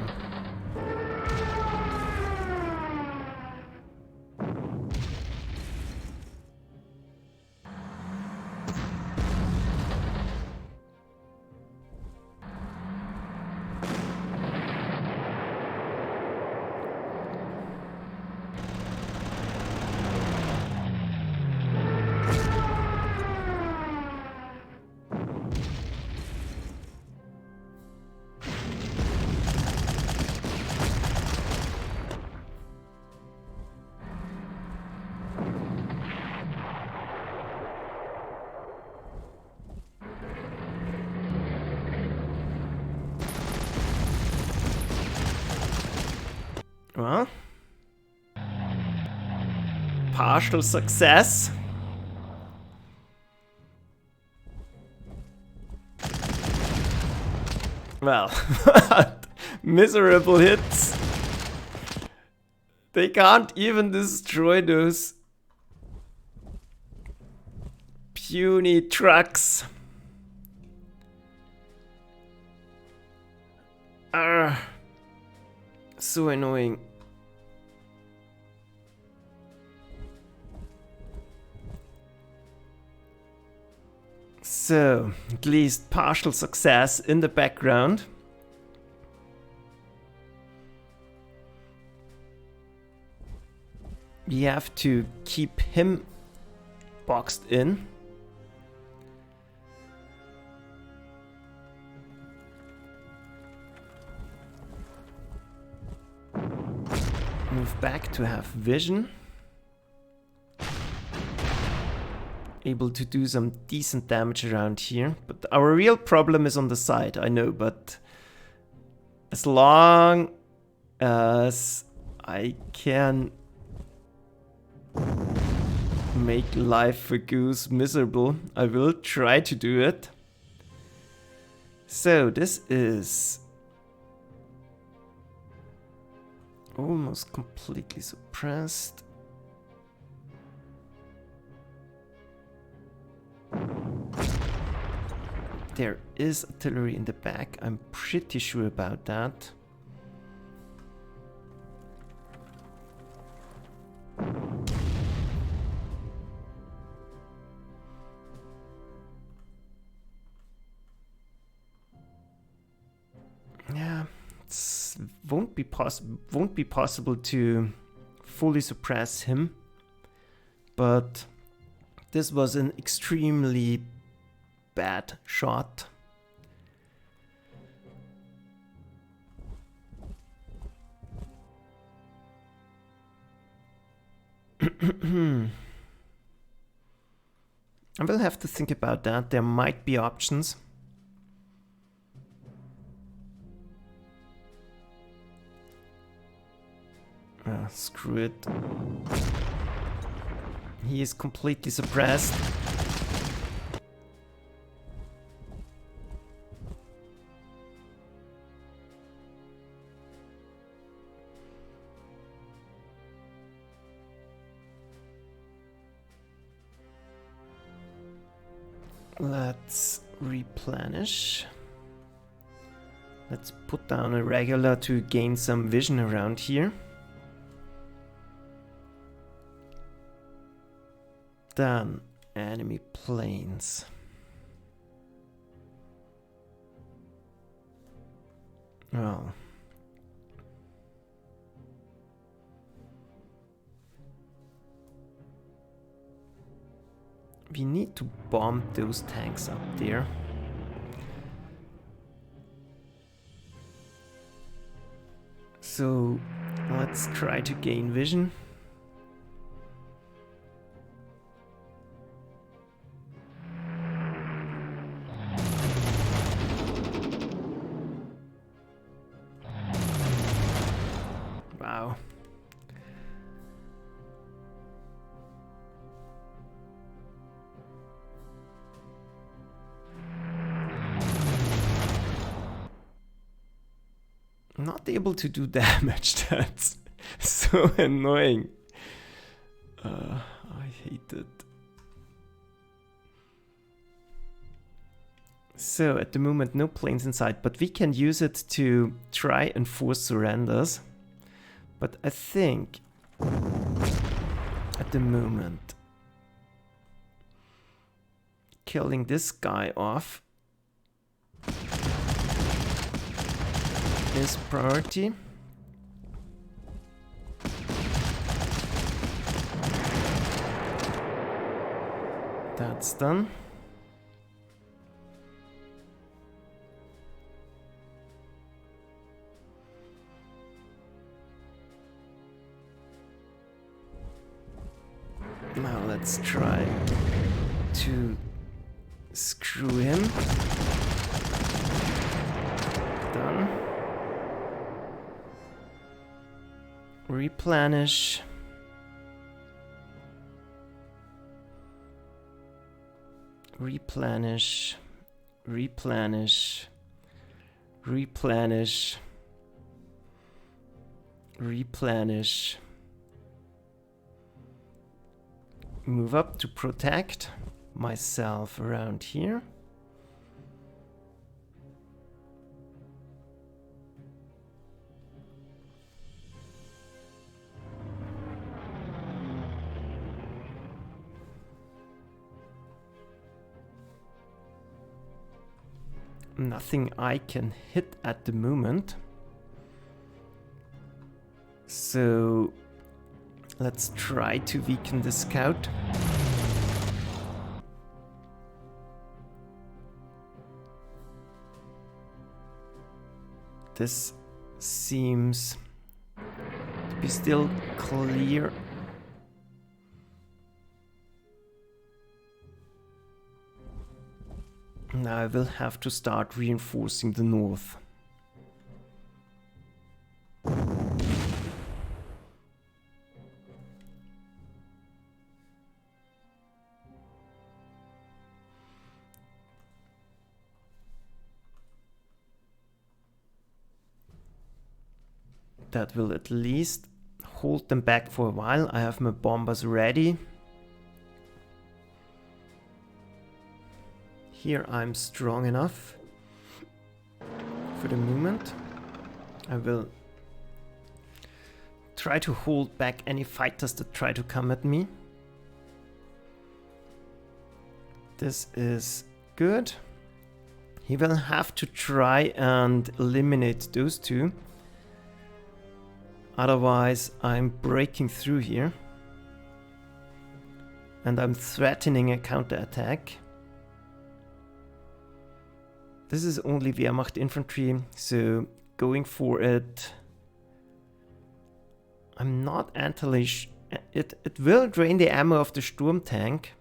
Speaker 1: Well, partial success. Well, miserable hits. They can't even destroy those puny trucks. So annoying. So, at least partial success in the background. We have to keep him boxed in. back to have vision. Able to do some decent damage around here. But our real problem is on the side, I know, but as long as I can make life for Goose miserable, I will try to do it. So this is almost completely suppressed. There is artillery in the back, I'm pretty sure about that. Yeah, it won't be possible to fully suppress him, but this was an extremely bad shot. I will have to think about that. There might be options. Screw it. He is completely suppressed. Let's replenish. Let's put down a regular to gain some vision around here. Then enemy planes. Well, we need to bomb those tanks up there. So let's try to gain vision. Wow. Not able to do damage, that's so annoying. I hate it. So at the moment no planes inside, but we can use it to try and force surrenders. But I think at the moment killing this guy off is priority. That's done. Now let's try to screw him. Done. Replenish. Replenish. Replenish. Replenish. Replenish. Move up to protect myself around here. Nothing I can hit at the moment. So let's try to weaken the scout. This seems to be still clear. Now I will have to start reinforcing the north. That will at least hold them back for a while. I have my bombers ready. Here I'm strong enough for the moment. I will try to hold back any fighters that try to come at me. This is good. He will have to try and eliminate those two. Otherwise, I'm breaking through here. And I'm threatening a counterattack. This is only Wehrmacht infantry, so going for it. I'm not entirely it will drain the ammo of the Sturm tank.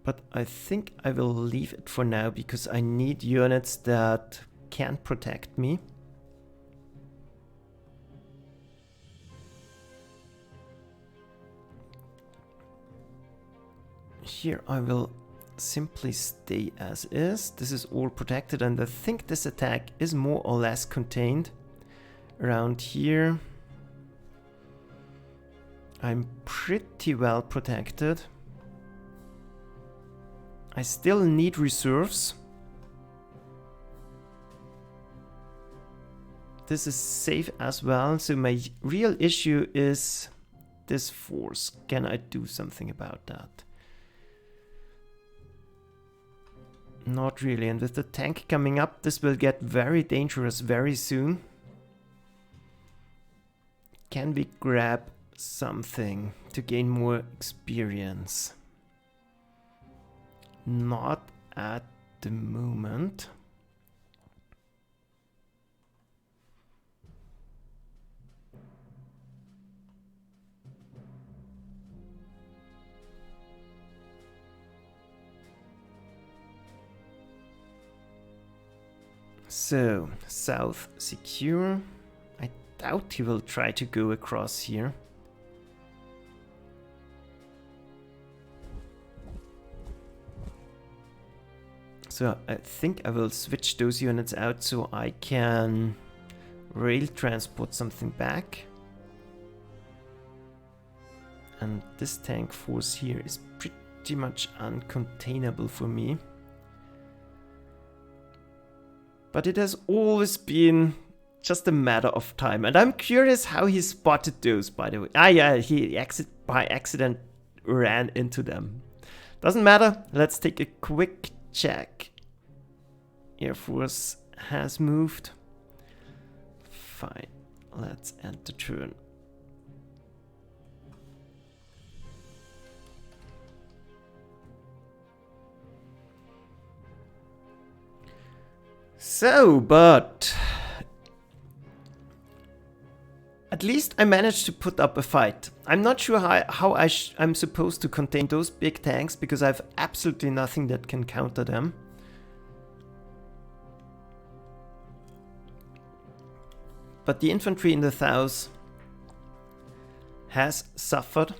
Speaker 1: But I think I will leave it for now because I need units that can protect me. Here I will simply stay as is. This is all protected and I think this attack is more or less contained. Around here I'm pretty well protected. I still need reserves. This is safe as well, so my real issue is this force. Can I do something about that? Not really, and with the tank coming up, this will get very dangerous very soon. Can we grab something to gain more experience? Not at the moment. So, south secure. I doubt he will try to go across here. So I think I will switch those units out so I can rail transport something back. And this tank force here is pretty much uncontainable for me. But it has always been just a matter of time. And I'm curious how he spotted those, by the way. Ah yeah, he by accident ran into them. Doesn't matter, let's take a quick check. Air Force has moved. Fine, let's end the turn. So, but at least I managed to put up a fight. I'm not sure how I'm supposed to contain those big tanks because I have absolutely nothing that can counter them. But the infantry in the south has suffered.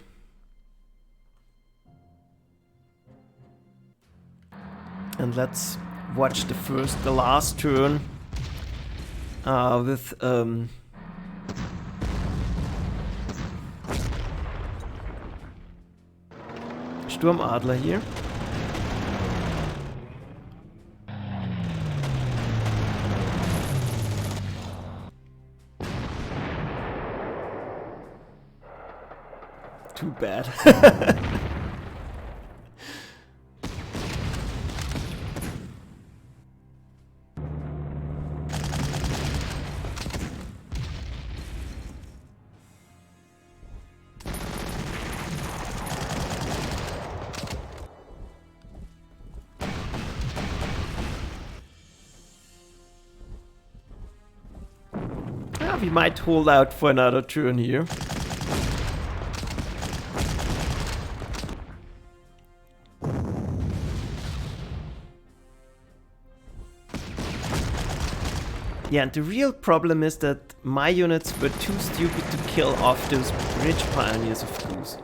Speaker 1: And let's watch the last turn with Sturmadler here. Too bad. we might hold out for another turn here. Yeah, and the real problem is that my units were too stupid to kill off those bridge pioneers, of course.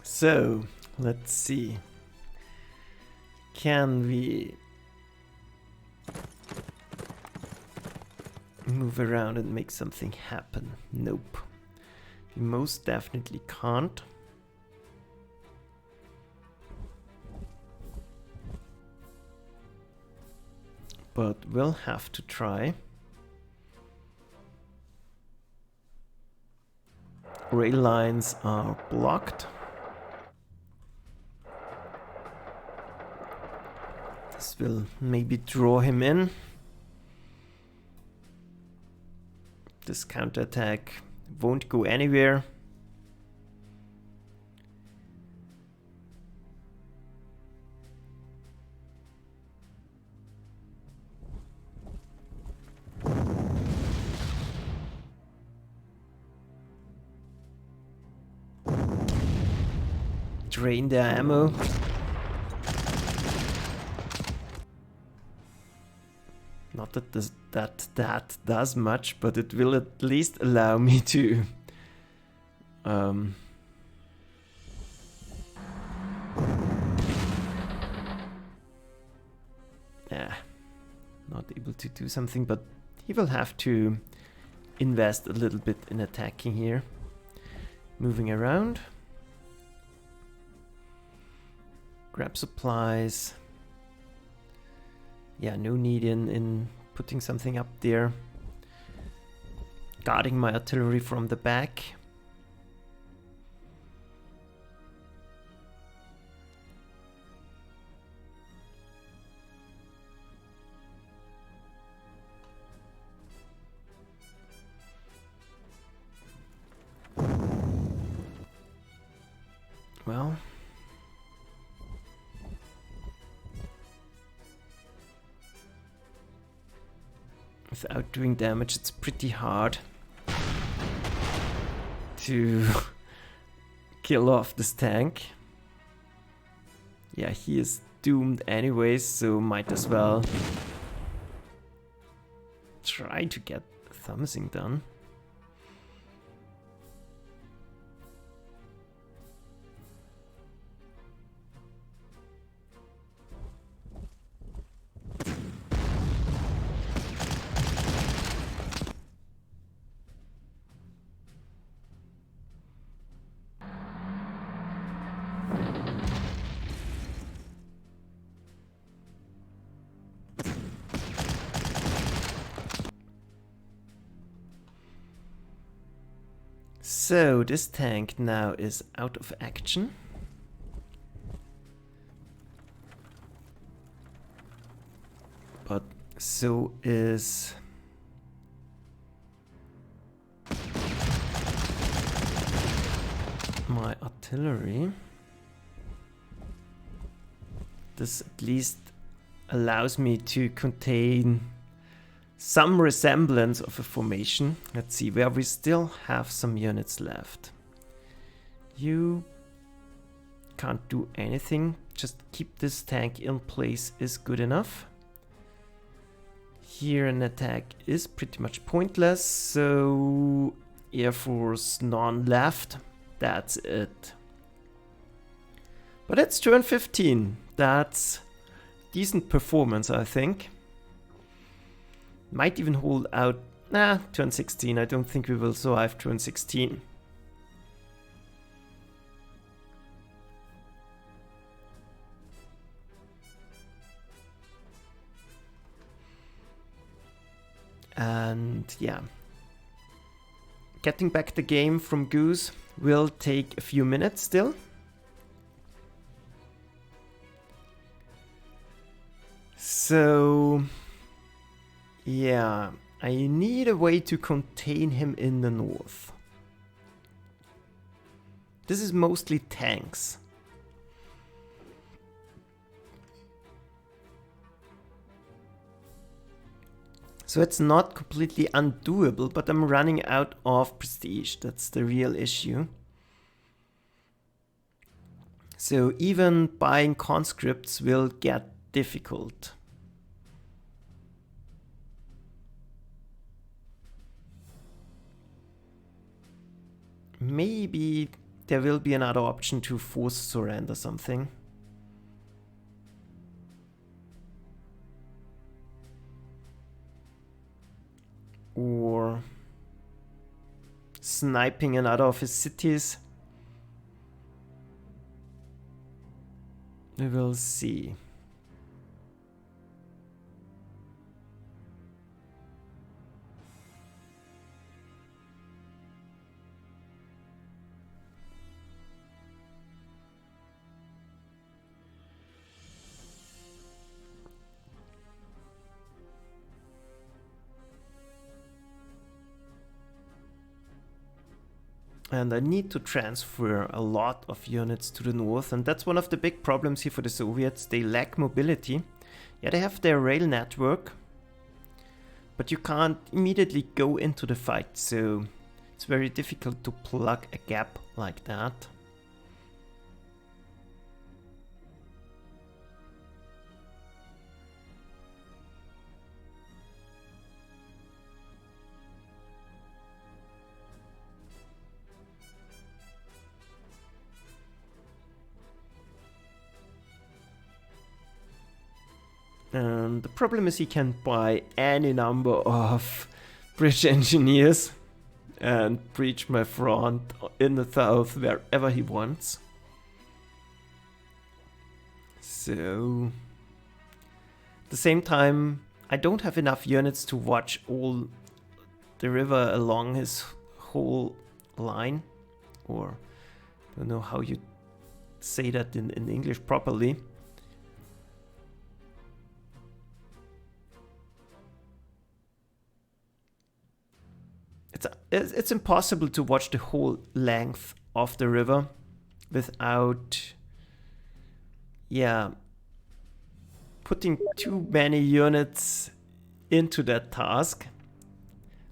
Speaker 1: So, let's see. Can we move around and make something happen? Nope. We most definitely can't. But we'll have to try. Rail lines are blocked. This will maybe draw him in. This counterattack won't go anywhere. Drain their ammo. Not that that does much, but it will at least allow me to not able to do something, but he will have to invest a little bit in attacking here. Moving around. Grab supplies. Yeah, no need in putting something up there. Guarding my artillery from the back. Well, without doing damage, it's pretty hard to kill off this tank. Yeah, he is doomed anyways, so might as well try to get something done. So this tank now is out of action. But so is my artillery. This at least allows me to contain some resemblance of a formation. Let's see where we still have some units left. You can't do anything. Just keep this tank in place is good enough. Here an attack is pretty much pointless, so Air Force none left. That's it. But it's turn 15. That's decent performance, I think. Might even hold out. Nah, turn 16. I don't think we will survive turn 16. And yeah, getting back the game from Goose will take a few minutes still. So, yeah, I need a way to contain him in the north. This is mostly tanks. So it's not completely undoable, but I'm running out of prestige. That's the real issue. So even buying conscripts will get difficult. Maybe there will be another option to force surrender something. Or sniping another of his cities. We will see. And I need to transfer a lot of units to the north, and that's one of the big problems here for the Soviets. They lack mobility. Yeah, they have their rail network, but you can't immediately go into the fight, so it's very difficult to plug a gap like that. And the problem is he can buy any number of bridge engineers and breach my front in the south wherever he wants. So at the same time, I don't have enough units to watch all the river along his whole line, or I don't know how you say that in English properly. It's impossible to watch the whole length of the river without, yeah, putting too many units into that task.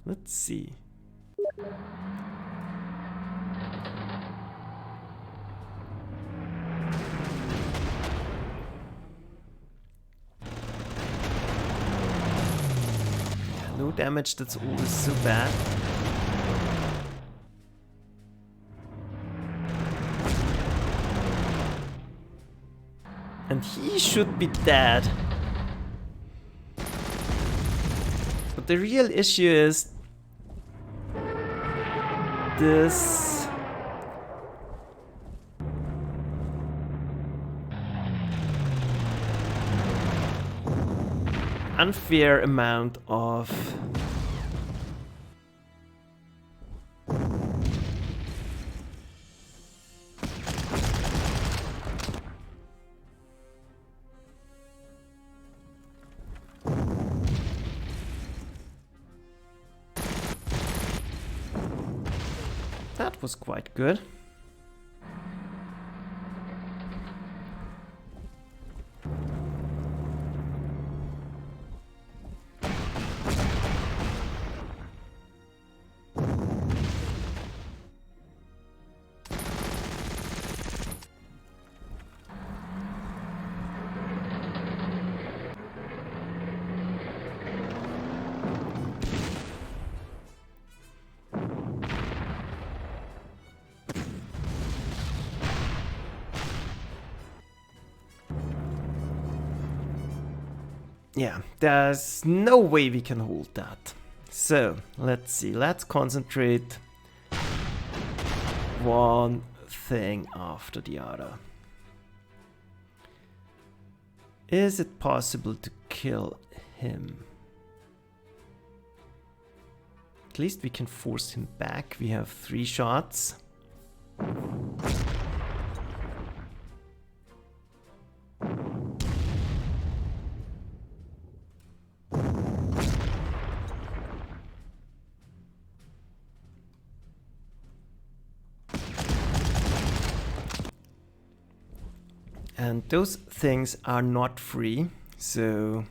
Speaker 1: Let's see. No damage, that's always so bad. And he should be dead. But the real issue is this unfair amount of that was quite good. Yeah, there's no way we can hold that. So, let's see, let's concentrate one thing after the other. Is it possible to kill him? At least we can force him back. We have 3 shots. And those things are not free, so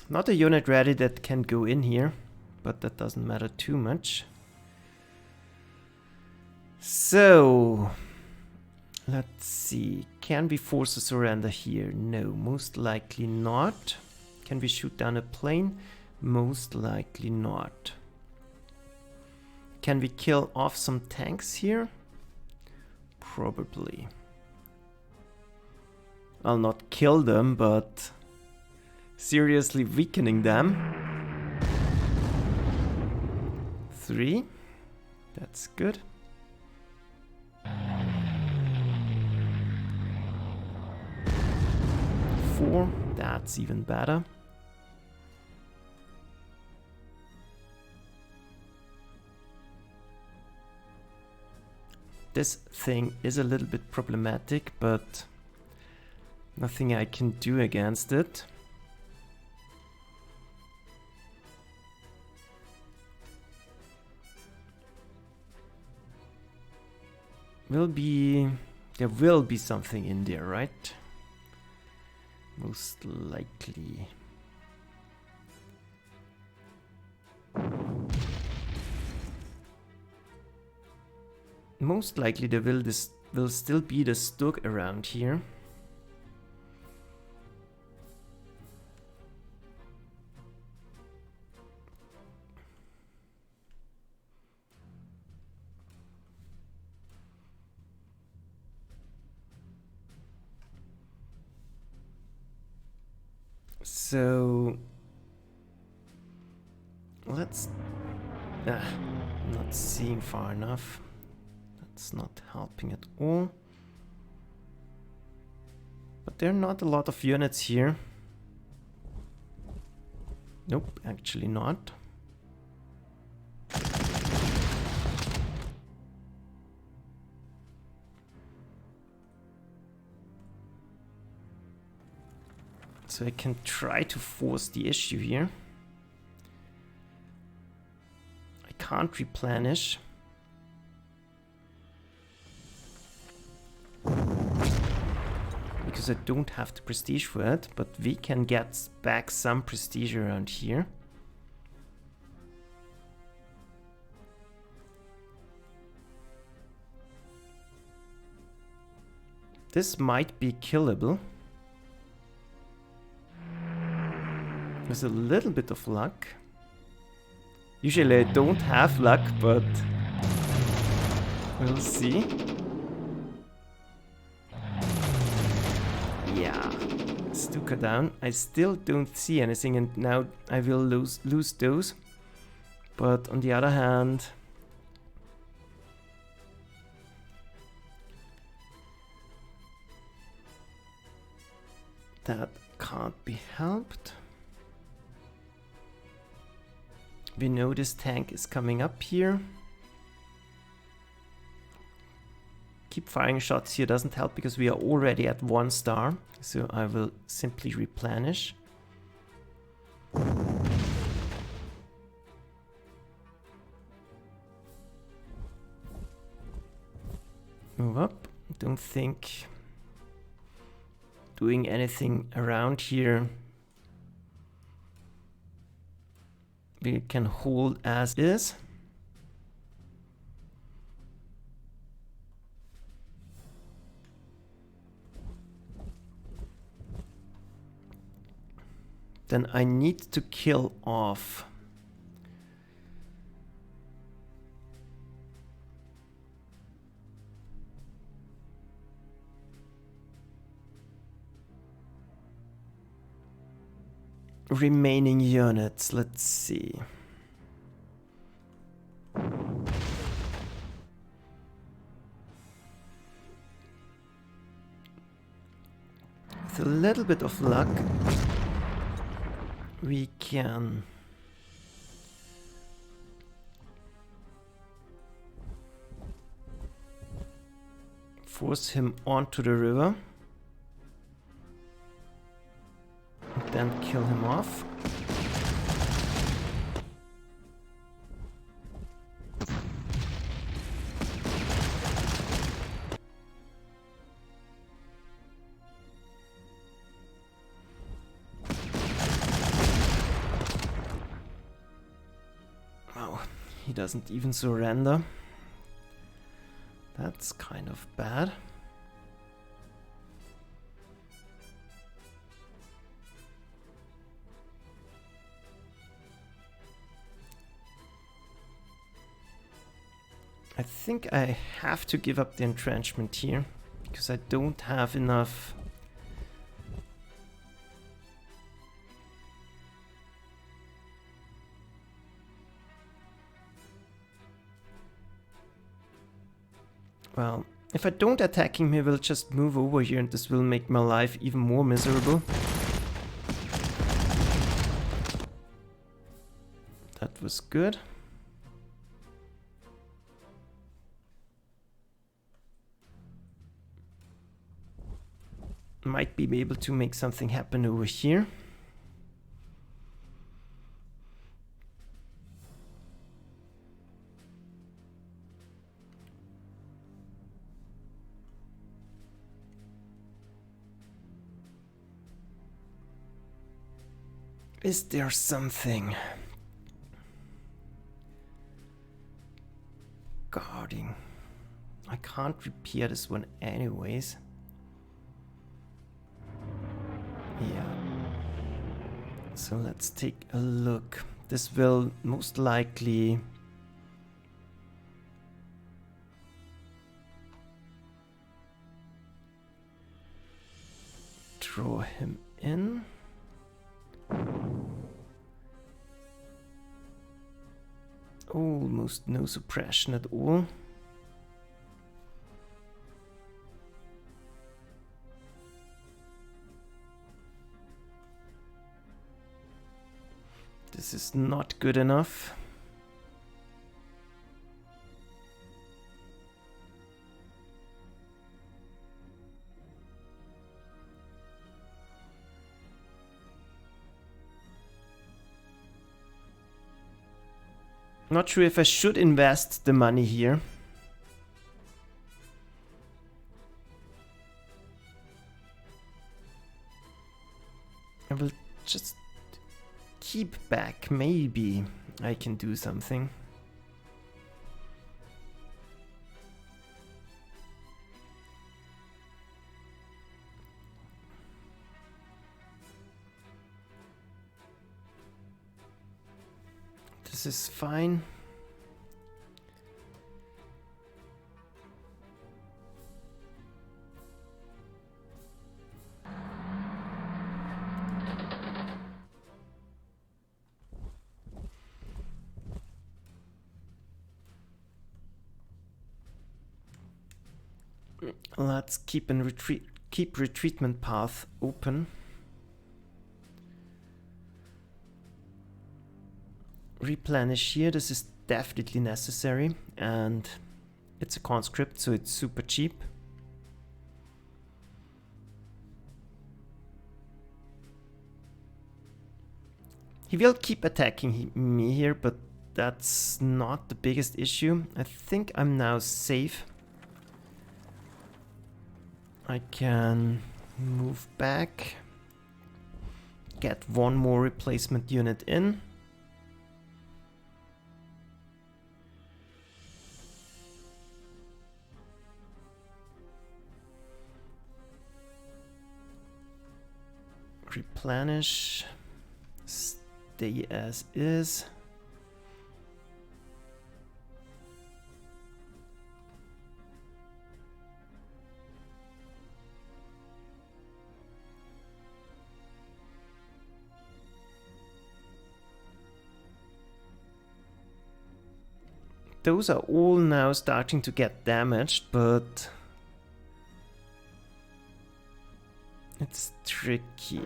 Speaker 1: not a unit ready that can go in here, but that doesn't matter too much. So, let's see. Can we force a surrender here? No, most likely not. Can we shoot down a plane? Most likely not. Can we kill off some tanks here? Probably. I'll not kill them, but seriously weakening them. 3. That's good. 4. That's even better. This thing is a little bit problematic, but nothing I can do against it. There will be something in there, right? Most likely. Most likely there will still be the Stug around here. So let's not seeing far enough. That's not helping at all. But there are not a lot of units here. Nope, actually not. So I can try to force the issue here. I can't replenish. Because I don't have the prestige for it, but we can get back some prestige around here. This might be killable. With a little bit of luck. Usually I don't have luck, but we'll see. Yeah, Stuka down. I still don't see anything, and now I will lose those. But on the other hand, that can't be helped. We know this tank is coming up here. Keep firing shots here doesn't help because we are already at 1 star. So I will simply replenish. Move up. Don't think doing anything around here. We can hold as is. Then I need to kill off remaining units. Let's see. With a little bit of luck, we can force him onto the river and then kill him off. Wow, he doesn't even surrender. That's kind of bad. I think I have to give up the entrenchment here, because I don't have enough. Well, if I don't attack him, he will just move over here and this will make my life even more miserable. That was good. Might be able to make something happen over here. Is there something guarding? I can't repair this one anyways. Yeah. So let's take a look. This will most likely draw him in. Almost no suppression at all. This is not good enough. Not sure if I should invest the money here. I will just keep back. Maybe I can do something. This is fine. Let's keep retreatment path open. Replenish here. This is definitely necessary, and it's a conscript, so it's super cheap. He will keep attacking me here, but that's not the biggest issue. I think I'm now safe. I can move back, get one more replacement unit in. Replenish, stay as is. those are all now starting to get damaged, but it's tricky.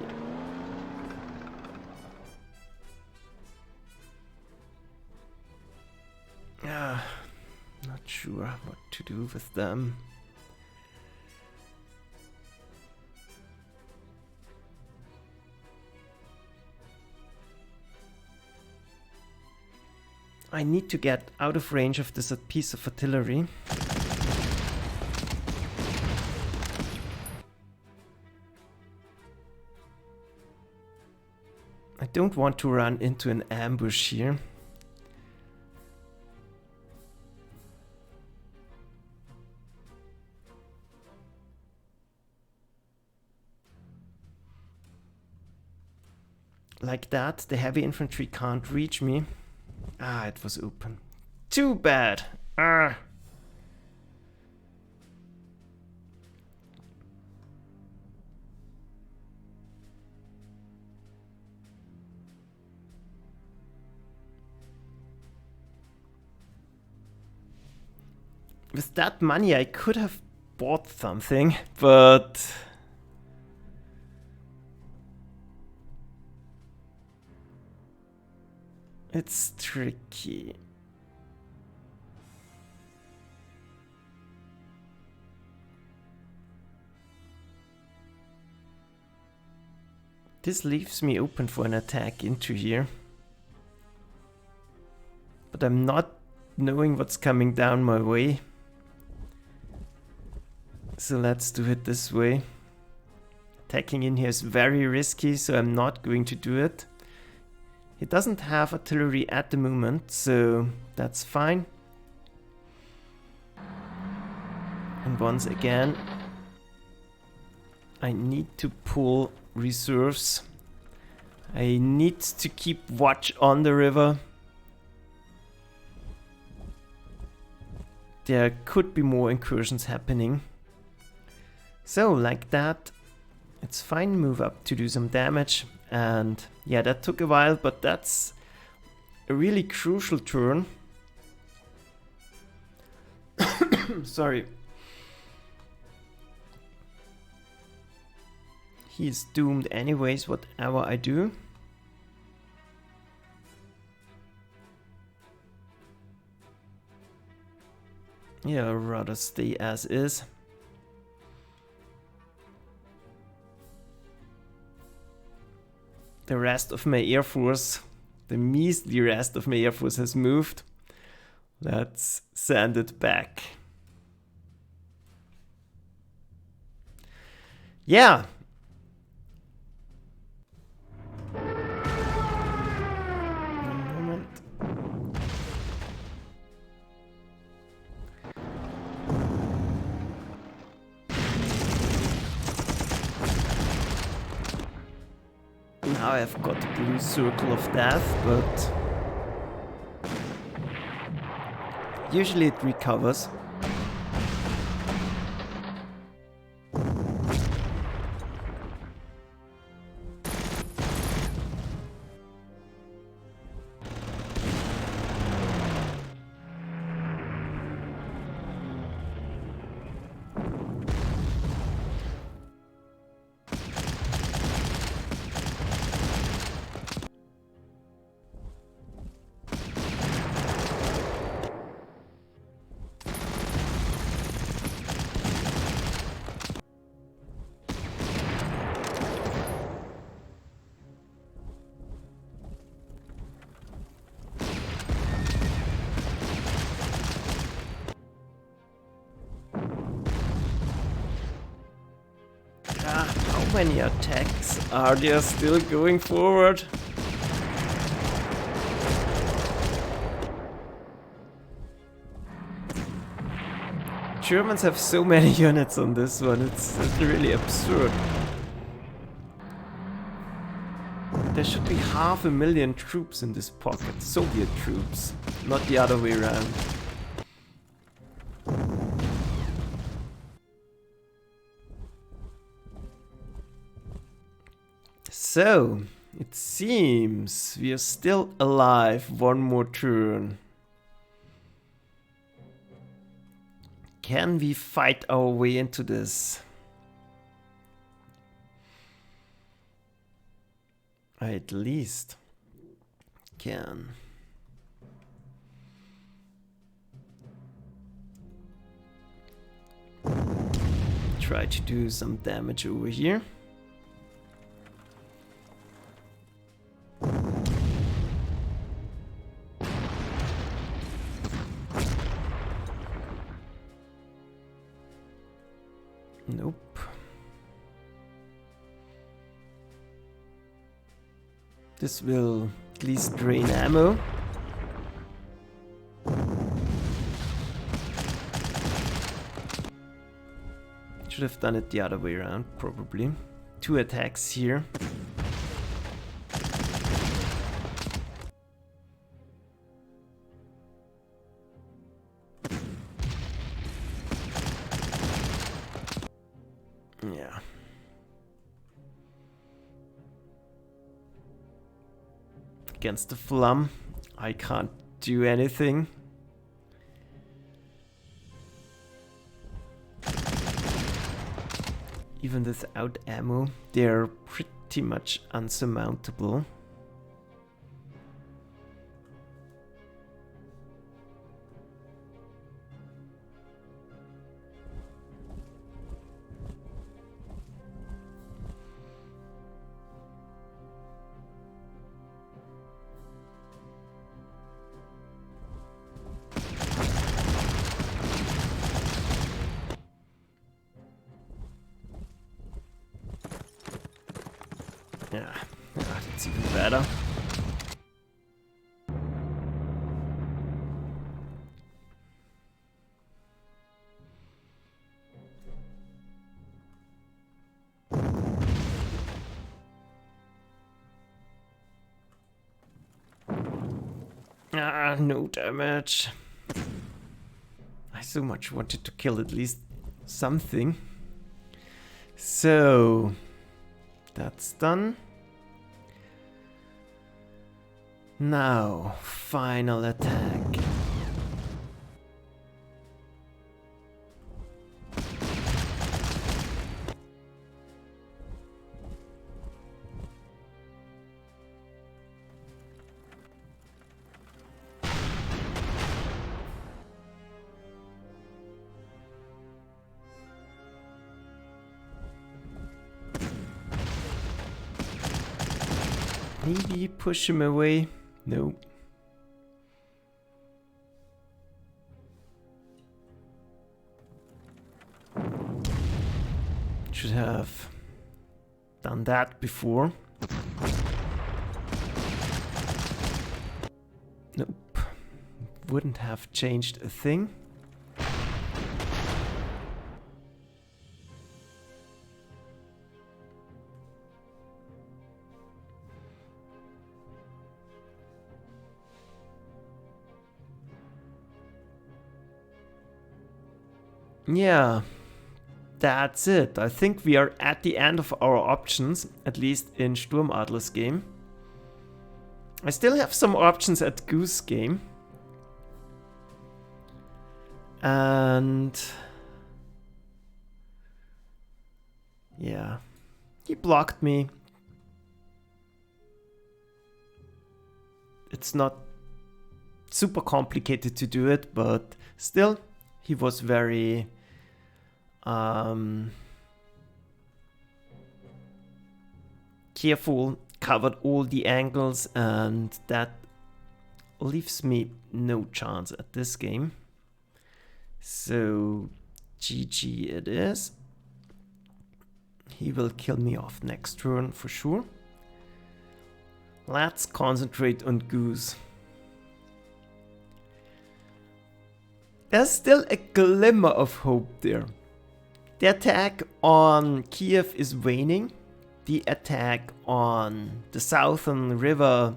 Speaker 1: Not sure what to do with them. I need to get out of range of this piece of artillery. I don't want to run into an ambush here. Like that, the heavy infantry can't reach me. Ah, it was open. Too bad. Ah. With that money, I could have bought something, but it's tricky. This leaves me open for an attack into here. But I'm not knowing what's coming down my way. So let's do it this way. Attacking in here is very risky, so I'm not going to do it. He doesn't have artillery at the moment, so that's fine. And once again, I need to pull reserves. I need to keep watch on the river. There could be more incursions happening. So, like that, it's fine, move up to do some damage. And yeah, that took a while, but that's a really crucial turn. Sorry. He's doomed anyways, whatever I do. Yeah, I'd rather stay as is. The rest of my air force, the measly rest of my air force has moved. Let's send it back. Yeah. One moment. Now I've got the blue circle of death, but usually it recovers. How many attacks are there still going forward? Germans have so many units on this one, it's really absurd. There should be 500,000 troops in this pocket, Soviet troops, not the other way around. So, it seems we are still alive one more turn. Can we fight our way into this? I at least can. Try to do some damage over here. Nope. This will at least drain ammo. Should have done it the other way around, probably. 2 attacks here. Yeah. Against the Flum, I can't do anything. Even without ammo, they're pretty much unsurmountable. Yeah, that's even better. No damage. I so much wanted to kill at least something. So that's done. Now, final attack. Maybe push him away. No. Should have done that before. Nope. Wouldn't have changed a thing. Yeah, that's it. I think we are at the end of our options, at least in Sturmadler's game. I still have some options at Goose game. And yeah, he blocked me. It's not super complicated to do it, but still, he was very careful, covered all the angles, and that leaves me no chance at this game. So GG it is. He will kill me off next turn for sure. Let's concentrate on Goose. There's still a glimmer of hope there. The attack on Kiev is waning. The attack on the southern river,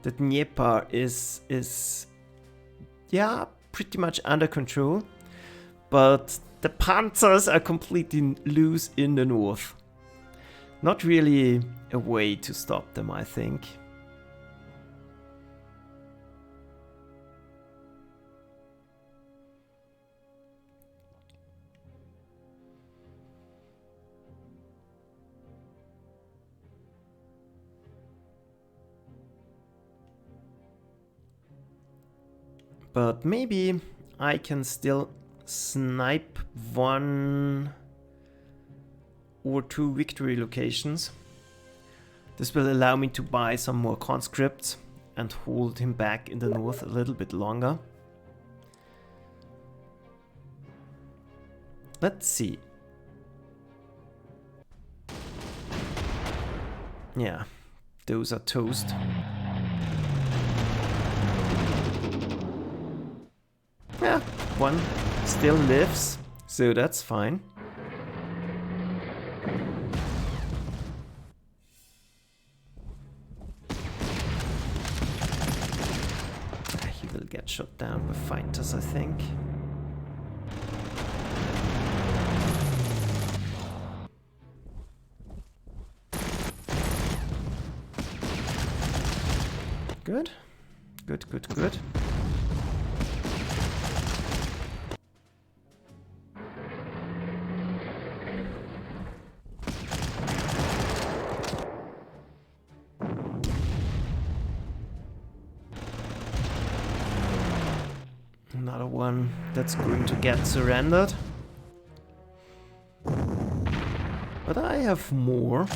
Speaker 1: the Dnieper, is yeah, pretty much under control. But the Panzers are completely loose in the north. Not really a way to stop them, I think. But maybe I can still snipe 1 or 2 victory locations. This will allow me to buy some more conscripts and hold him back in the north a little bit longer. Let's see. Yeah, those are toast. Yeah, 1 still lives, so that's fine. He will get shot down by fighters, I think. Good. Good, good, good. Another one that's going to get surrendered. But I have more.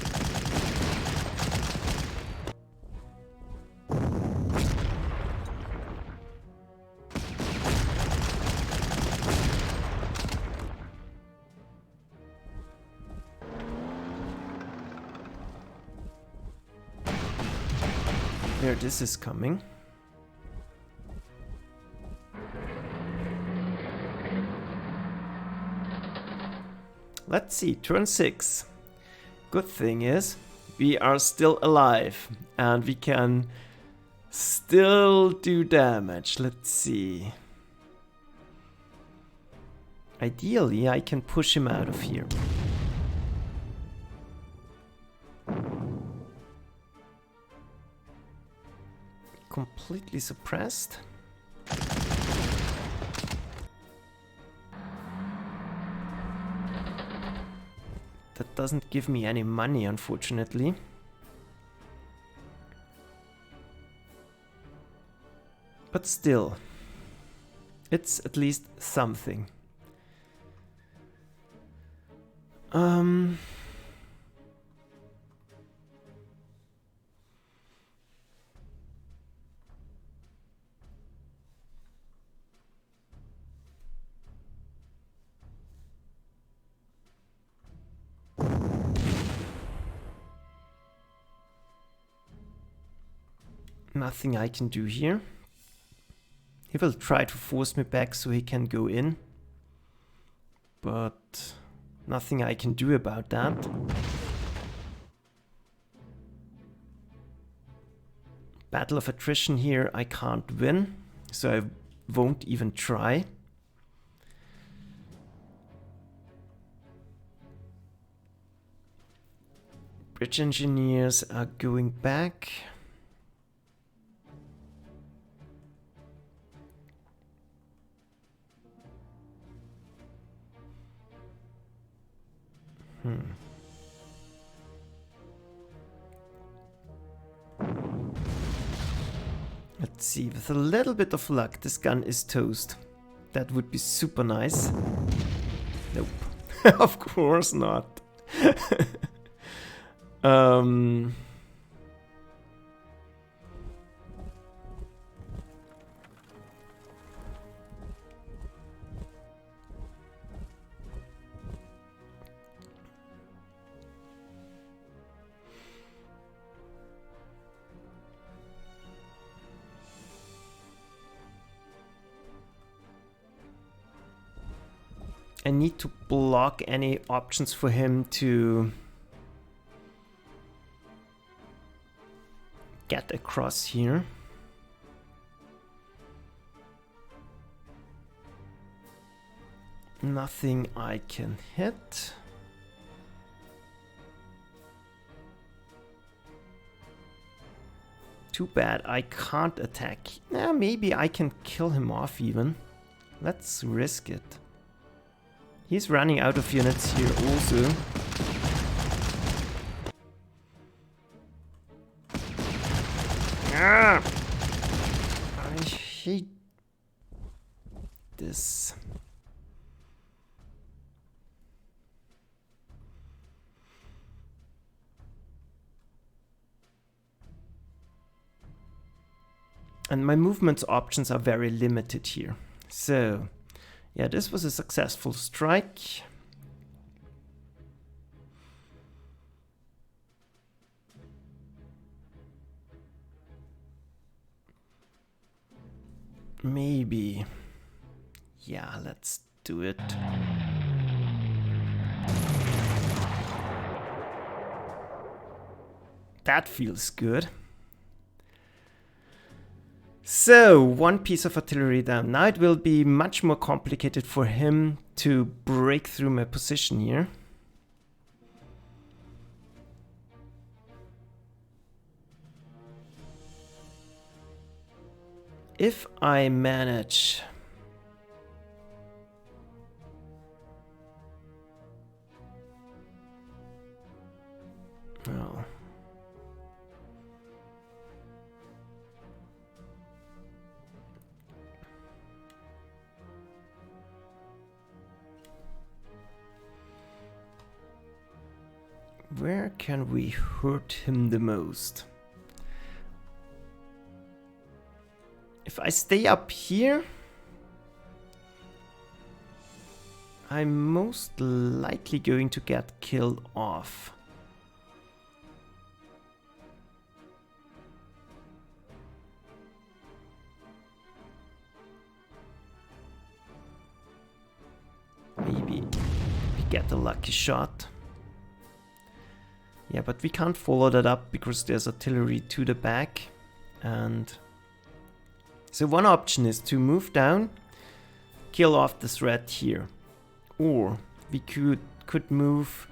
Speaker 1: There, this is coming. Let's see, turn 6. Good thing is, we are still alive and we can still do damage. Let's see. Ideally, I can push him out of here. Completely suppressed. That doesn't give me any money, unfortunately. But still, it's at least something. Nothing I can do here. He will try to force me back so he can go in. But nothing I can do about that. Battle of attrition here I can't win, so I won't even try. Bridge engineers are going back. Let's see, with a little bit of luck, this gun is toast. That would be super nice. Nope. Of course not. I need to block any options for him to get across here. Nothing I can hit. Too bad I can't attack. Maybe I can kill him off even. Let's risk it. He's running out of units here also. Ah! I hate And my movement options are very limited here. So, yeah, this was a successful strike. Maybe. Yeah, let's do it. That feels good. So, one piece of artillery down. Now it will be much more complicated for him to break through my position here. If I manage... Oh. Where can we hurt him the most? If I stay up here, I'm most likely going to get killed off. Maybe we get a lucky shot. Yeah, but we can't follow that up because there's artillery to the back. And so one option is to move down, kill off the threat here. Or we could move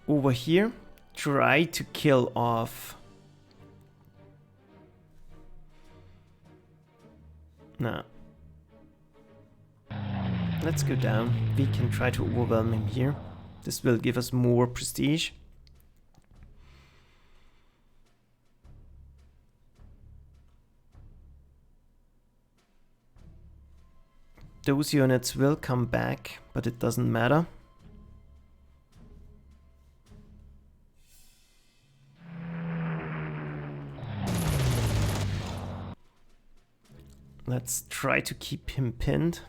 Speaker 1: over here, try to kill off. No. Let's go down. We can try to overwhelm him here. This will give us more prestige. Those units will come back, but it doesn't matter. Let's try to keep him pinned.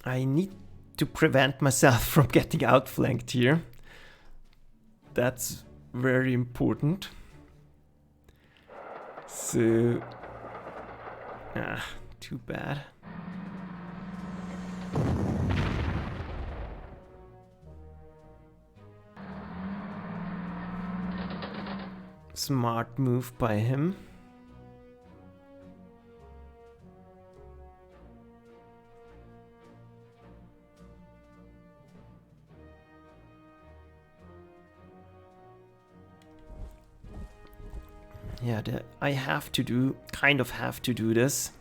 Speaker 1: I need to prevent myself from getting outflanked here. That's very important. So... too bad. Smart move by him. Yeah, I have to do, kind of have to do this.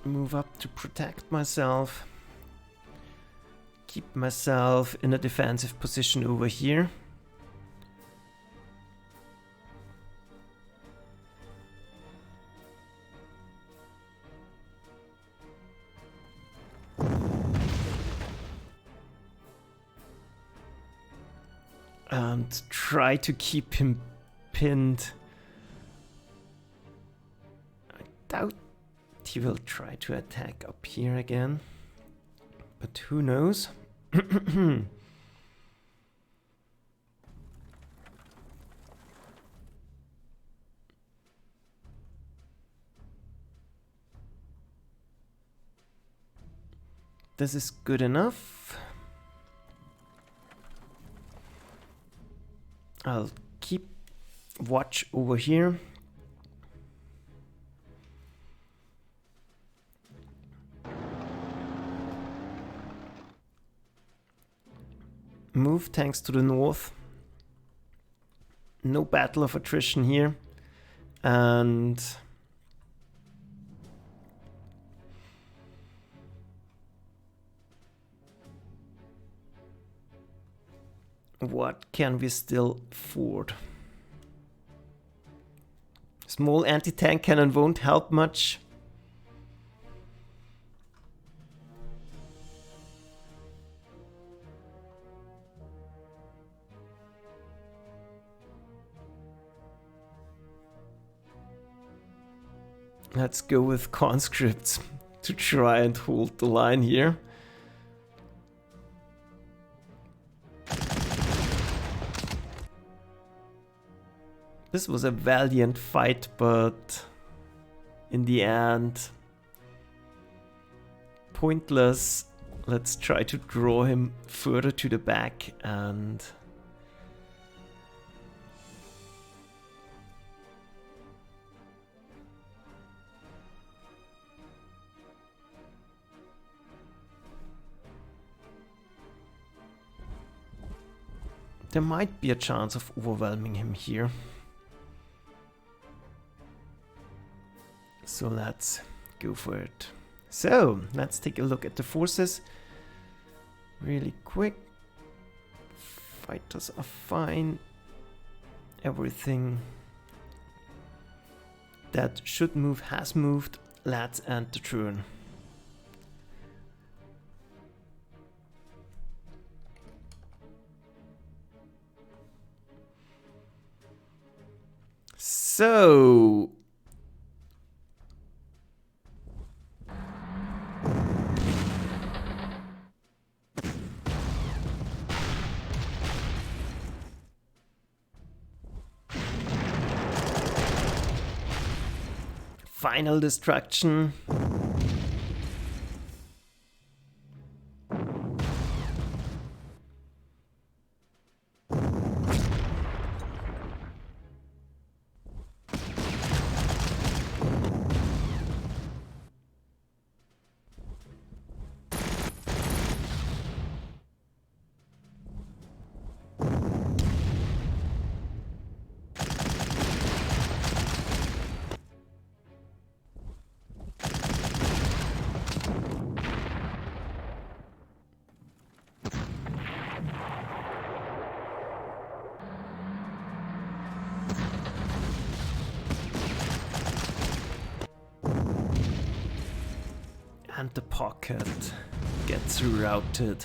Speaker 1: Move up to protect myself. Keep myself in a defensive position over here. And try to keep him pinned. I doubt he will try to attack up here again. But who knows? This is good enough. I'll keep watch over here. Move tanks to the north. No battle of attrition here. And what can we still afford? Small anti-tank cannon won't help much. Let's go with conscripts to try and hold the line here. This was a valiant fight, but in the end, pointless. Let's try to draw him further to the back and there might be a chance of overwhelming him here. So let's go for it. So let's take a look at the forces really quick. Fighters are fine. Everything that should move has moved. Let's end the turn. So final destruction. And the pocket gets routed.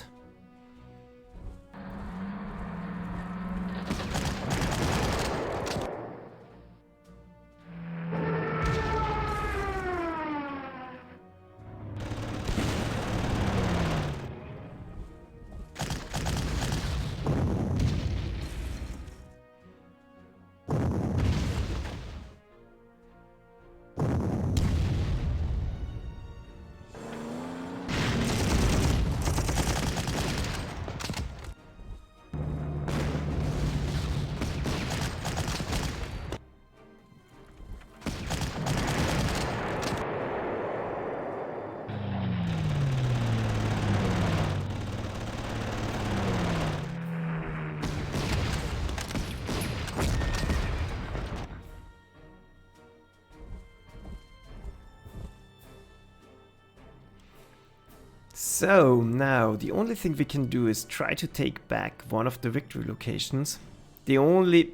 Speaker 1: So now the only thing we can do is try to take back one of the victory locations. The only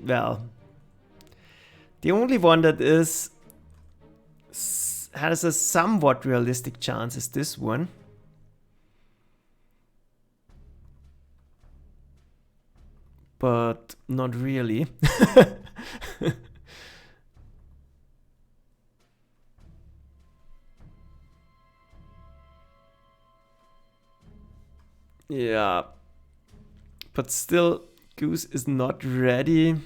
Speaker 1: one that has a somewhat realistic chance is this one. But not really. Yeah, but still, Goose is not ready.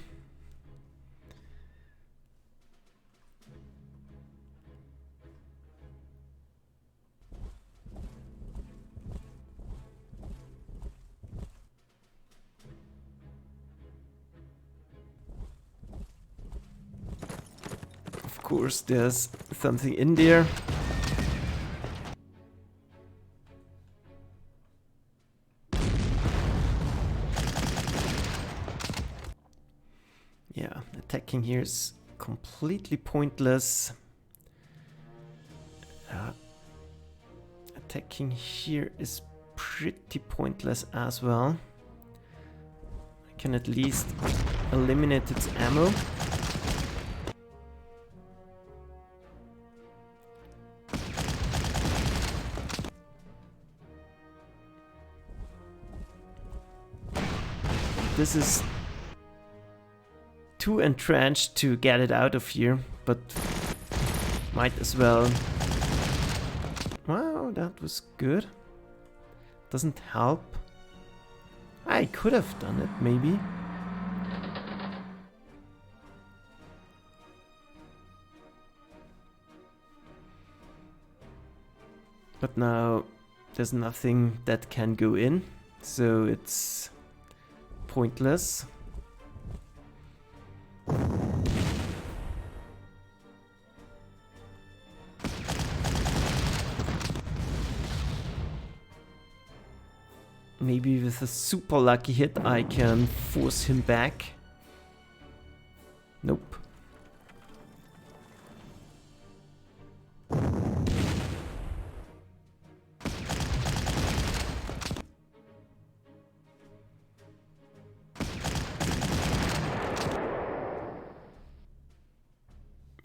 Speaker 1: Of course, there's something in there. Yeah. attacking here is completely pointless. Attacking here is pretty pointless as well. I can at least eliminate its ammo. This is too entrenched to get it out of here, but might as well. Wow, that was good. Doesn't help. I could have done it, maybe. But now there's nothing that can go in, so it's pointless. Maybe with a super lucky hit I can force him back. Nope.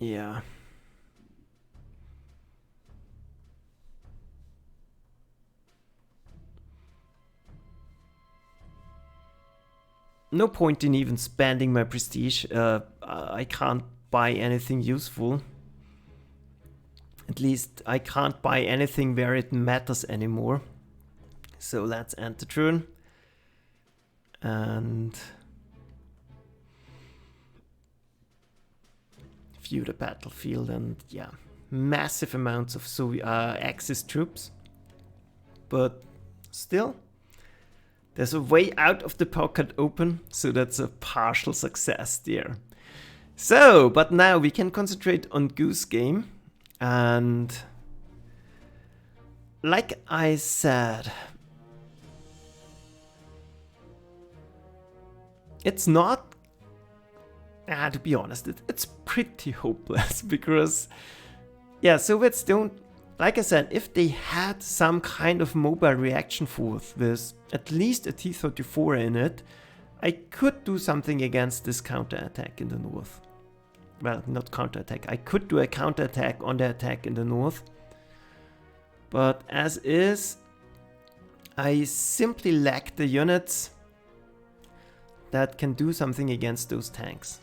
Speaker 1: Yeah. No point in even spending my prestige. I can't buy anything useful. At least I can't buy anything where it matters anymore. So let's end the turn. And view the battlefield, and yeah, massive amounts of Axis troops. But still, there's a way out of the pocket open, so that's a partial success there. So, but now we can concentrate on Goose Game. And like I said, it's not, to be honest, it's pretty hopeless because, yeah, Soviets don't, like I said, if they had some kind of mobile reaction force with at least a T-34 in it, I could do something against this counterattack in the north. Well, not counterattack, I could do a counterattack on the attack in the north. But as is, I simply lack the units that can do something against those tanks.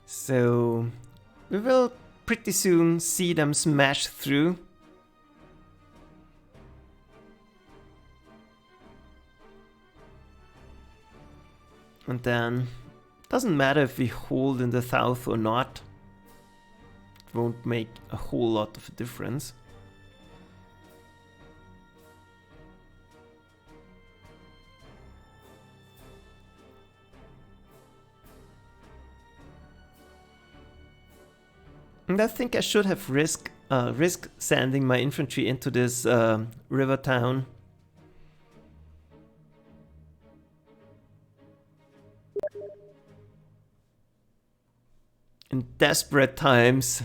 Speaker 1: So we will pretty soon see them smash through. And then, doesn't matter if we hold in the south or not. It won't make a whole lot of a difference. And I think I should have risked sending my infantry into this river town. In desperate times,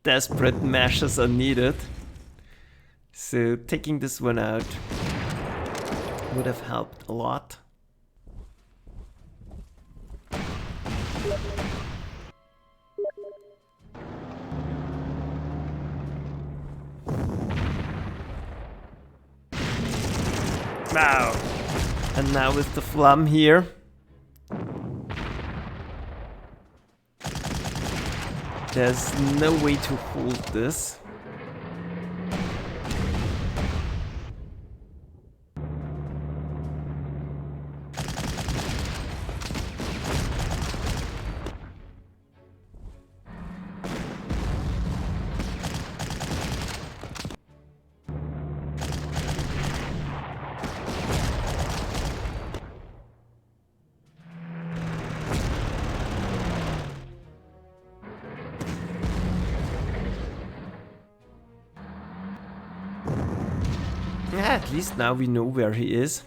Speaker 1: desperate measures are needed. So taking this one out would have helped a lot. Wow. And now with the Flum here. There's no way to hold this. At least now we know where he is.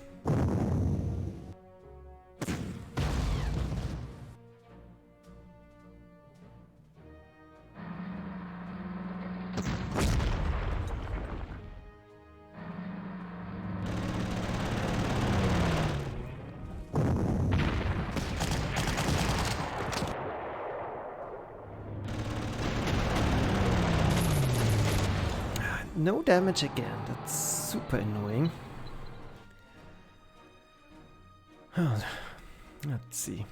Speaker 1: No damage again, that's super annoying. Oh, let's see.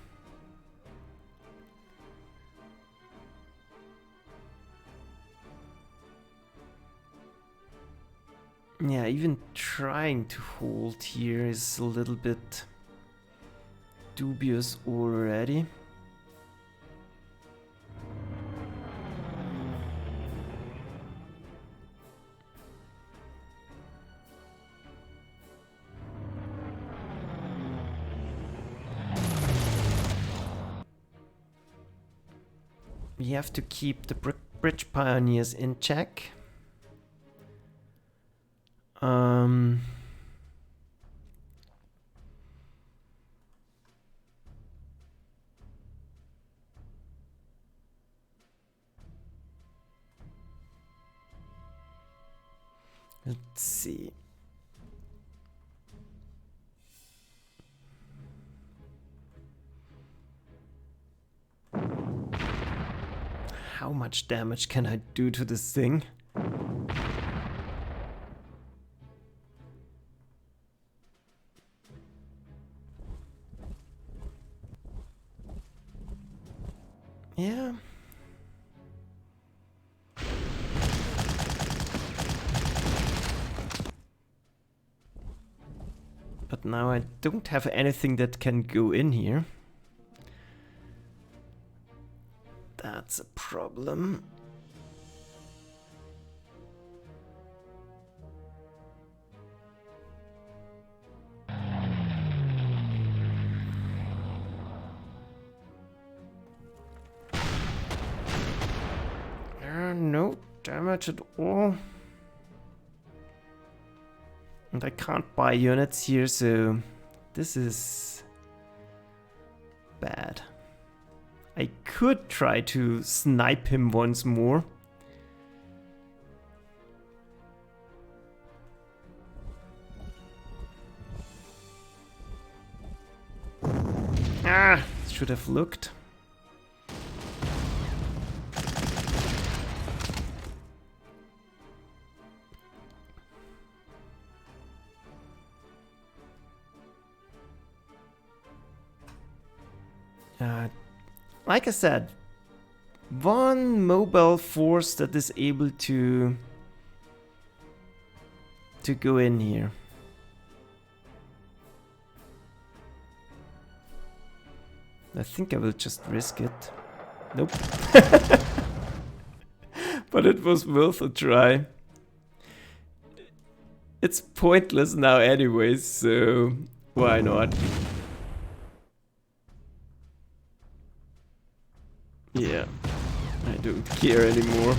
Speaker 1: Yeah, even trying to hold here is a little bit dubious already. We have to keep the bridge pioneers in check. Let's see. How much damage can I do to this thing? Yeah. But now I don't have anything that can go in here. That's a problem. No damage at all. And I can't buy units here, so this is bad. I could try to snipe him once more. Ah, should have looked. Like I said, one mobile force that is able to go in here. I think I will just risk it. Nope. But it was worth a try. It's pointless now anyways, so why not? Yeah, I don't care anymore.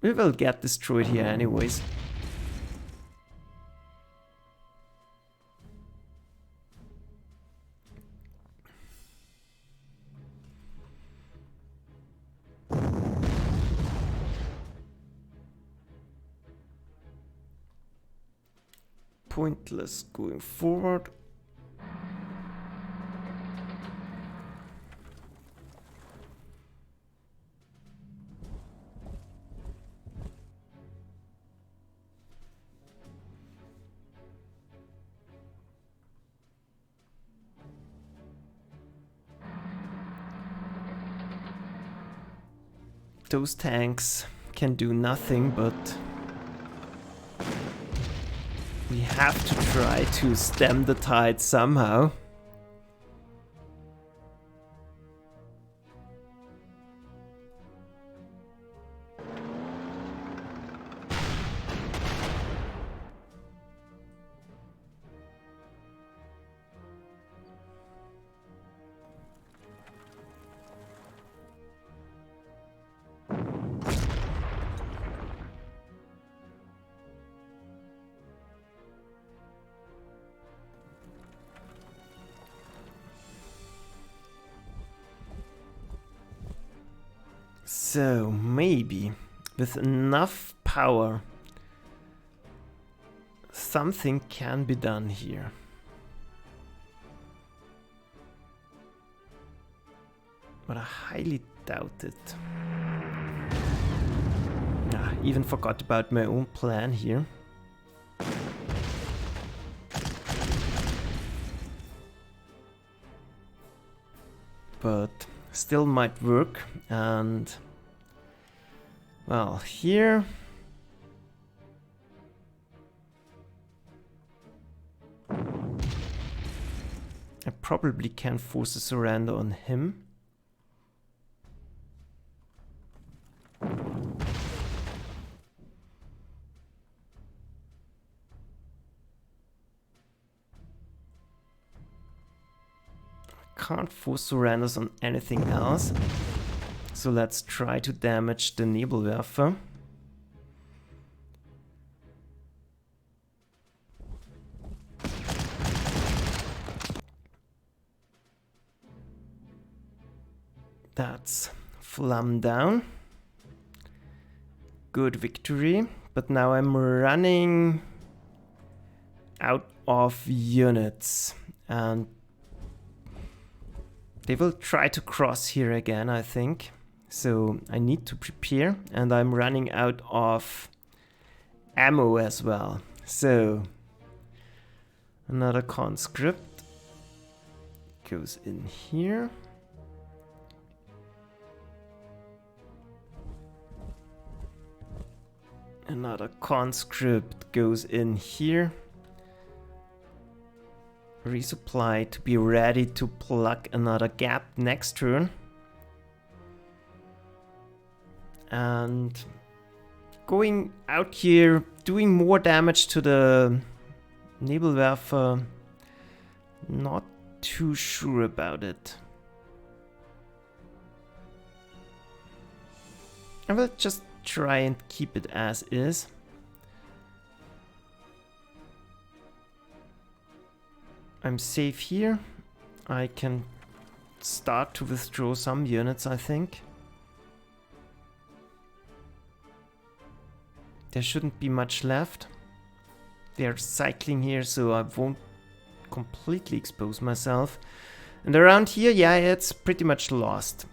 Speaker 1: We will get destroyed here anyways. Pointless going forward. Those tanks can do nothing, but we have to try to stem the tide somehow. So maybe with enough power something can be done here. But I highly doubt it. Even forgot about my own plan here. But still might work. And well, here I probably can force a surrender on him. Can't force surrenders on anything else. So let's try to damage the Nebelwerfer. That's Flam down. Good victory. But now I'm running out of units. And they will try to cross here again, I think. So I need to prepare. And I'm running out of ammo as well. So another conscript goes in here. Another conscript goes in here. Resupply to be ready to plug another gap next turn. And going out here, doing more damage to the Nebelwerfer. Not too sure about it. I will just try and keep it as is. I'm safe here. I can start to withdraw some units, I think. There shouldn't be much left. They're cycling here, so I won't completely expose myself. And around here, yeah, it's pretty much lost.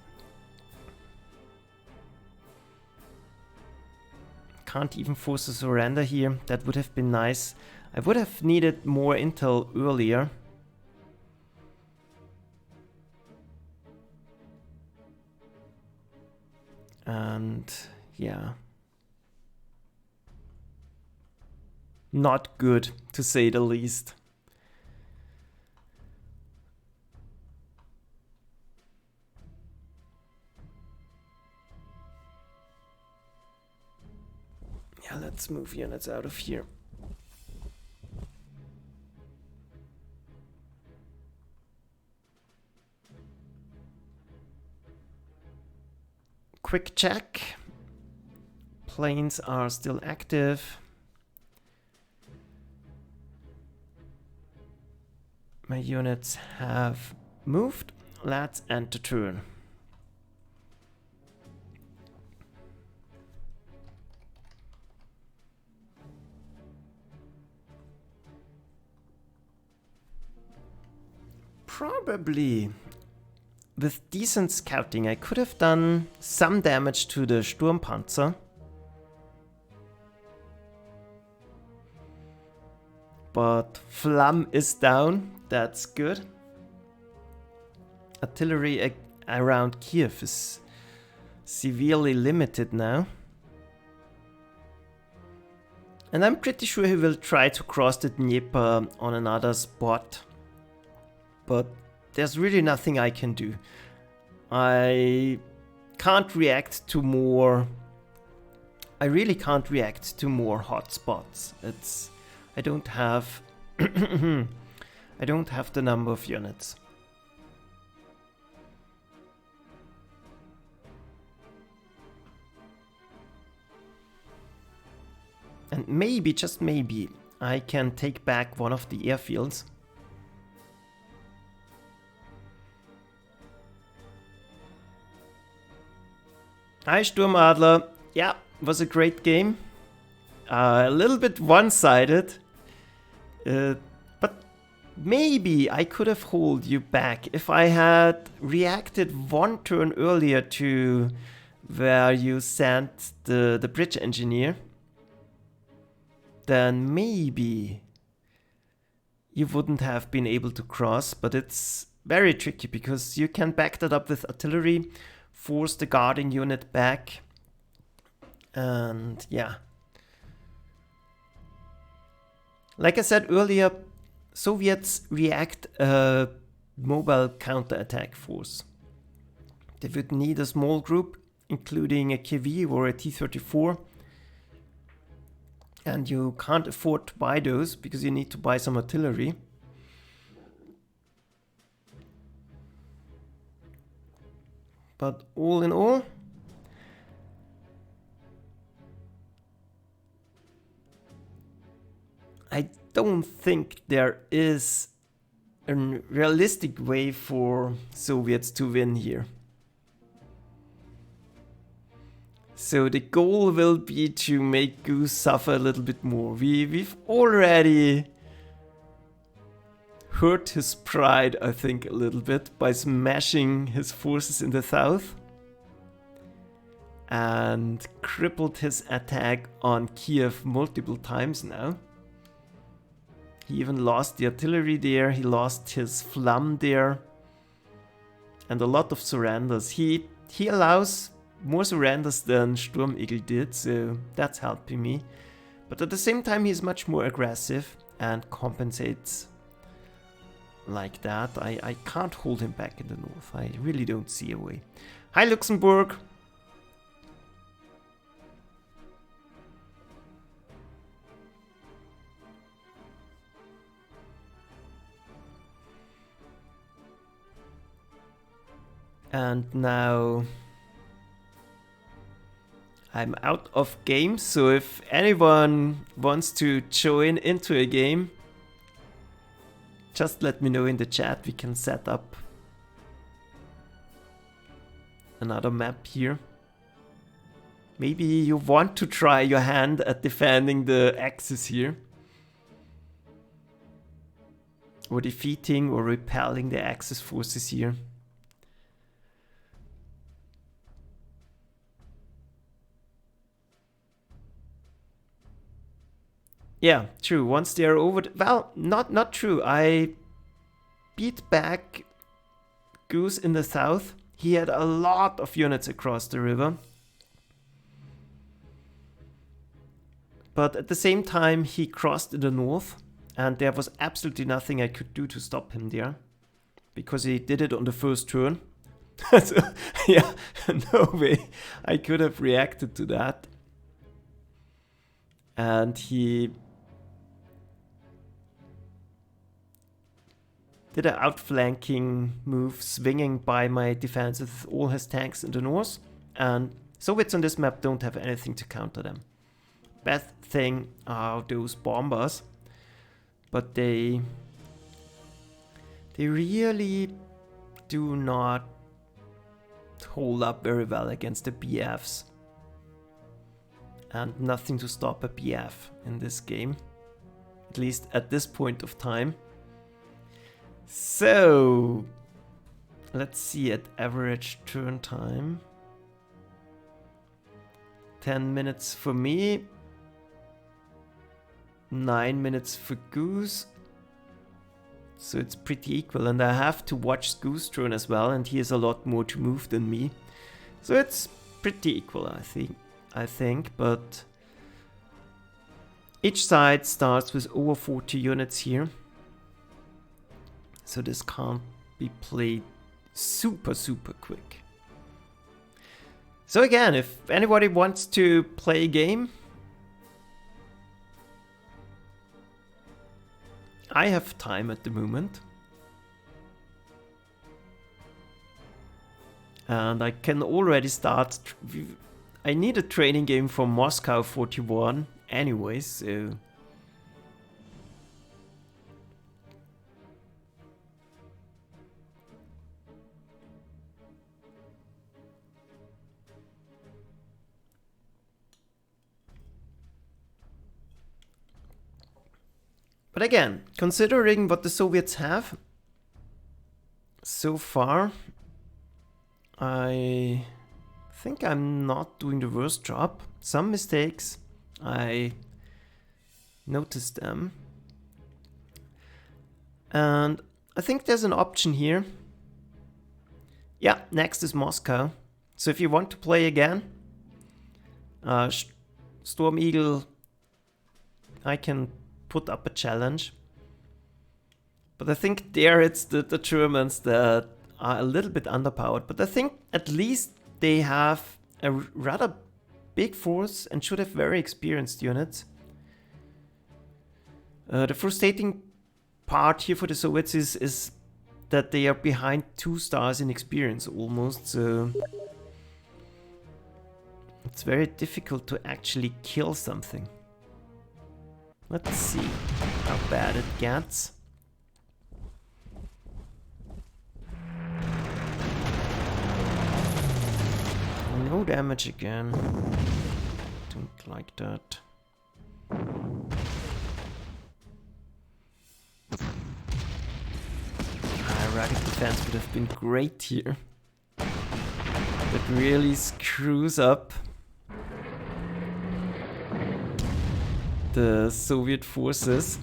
Speaker 1: Can't even force a surrender here. That would have been nice. I would have needed more intel earlier. And yeah. Not good, to say the least. Yeah, let's move units out of here. Quick check. Planes are still active. My units have moved. Let's end the turn. Probably with decent scouting I could have done some damage to the Sturmpanzer. But Flam is down, that's good. Artillery around Kiev is severely limited now. And I'm pretty sure he will try to cross the Dnieper on another spot. But there's really nothing I can do. I can't react to more... I really can't react to more hotspots. I don't have... I don't have the number of units. And maybe, just maybe, I can take back one of the airfields. Hi Sturmadler, yeah, was a great game. A little bit one-sided, but maybe I could have held you back if I had reacted one turn earlier to where you sent the bridge engineer, then maybe you wouldn't have been able to cross, but it's very tricky because you can back that up with artillery, force the guarding unit back, and yeah. Like I said earlier, Soviets react a mobile counterattack force. They would need a small group, including a Kiev or a T-34. And you can't afford to buy those because you need to buy some artillery. But all in all, I don't think there is a realistic way for Soviets to win here. So the goal will be to make Goose suffer a little bit more. We've already hurt his pride, I think, a little bit by smashing his forces in the south and crippled his attack on Kiev multiple times now. He even lost the artillery there, he lost his Flam there, and a lot of surrenders. He allows more surrenders than Sturmigel did, so that's helping me. But at the same time, he's much more aggressive and compensates like that. I can't hold him back in the north. I really don't see a way. Hi, Luxembourg. And now I'm out of games, so if anyone wants to join into a game, just let me know in the chat. We can set up another map here. Maybe you want to try your hand at defending the Axis here, or defeating or repelling the Axis forces here. Yeah, true. Once they are over... Well, not true. I beat back Goose in the south. He had a lot of units across the river. But at the same time, he crossed in the north. And there was absolutely nothing I could do to stop him there. Because he did it on the first turn. So, yeah, no way I could have reacted to that. And he did an outflanking move, swinging by my defense with all his tanks in the north, and Soviets on this map don't have anything to counter them. Best thing are those bombers, but they really do not hold up very well against the BFs. And nothing to stop a BF in this game, at least at this point of time. So, let's see at average turn time. 10 minutes for me, 9 minutes for Goose. So it's pretty equal, and I have to watch Goose turn as well, and he has a lot more to move than me. So it's pretty equal, I think, but each side starts with over 40 units here. So this can't be played super quick. So again, if anybody wants to play a game, I have time at the moment. And I can already start... I need a training game for Moscow 41 anyway, so... But again, considering what the Soviets have so far, I think I'm not doing the worst job. Some mistakes, I noticed them. And I think there's an option here. Yeah, next is Moscow. So if you want to play again, Storm Eagle, I can put up a challenge. But I think there it's the Germans that are a little bit underpowered. But I think at least they have a rather big force and should have very experienced units. The frustrating part here for the Soviets is that they are behind 2 stars in experience almost, so it's very difficult to actually kill something. Let's see how bad it gets. No damage again. Don't like that. Rugged defense would have been great here. That really screws up the Soviet forces.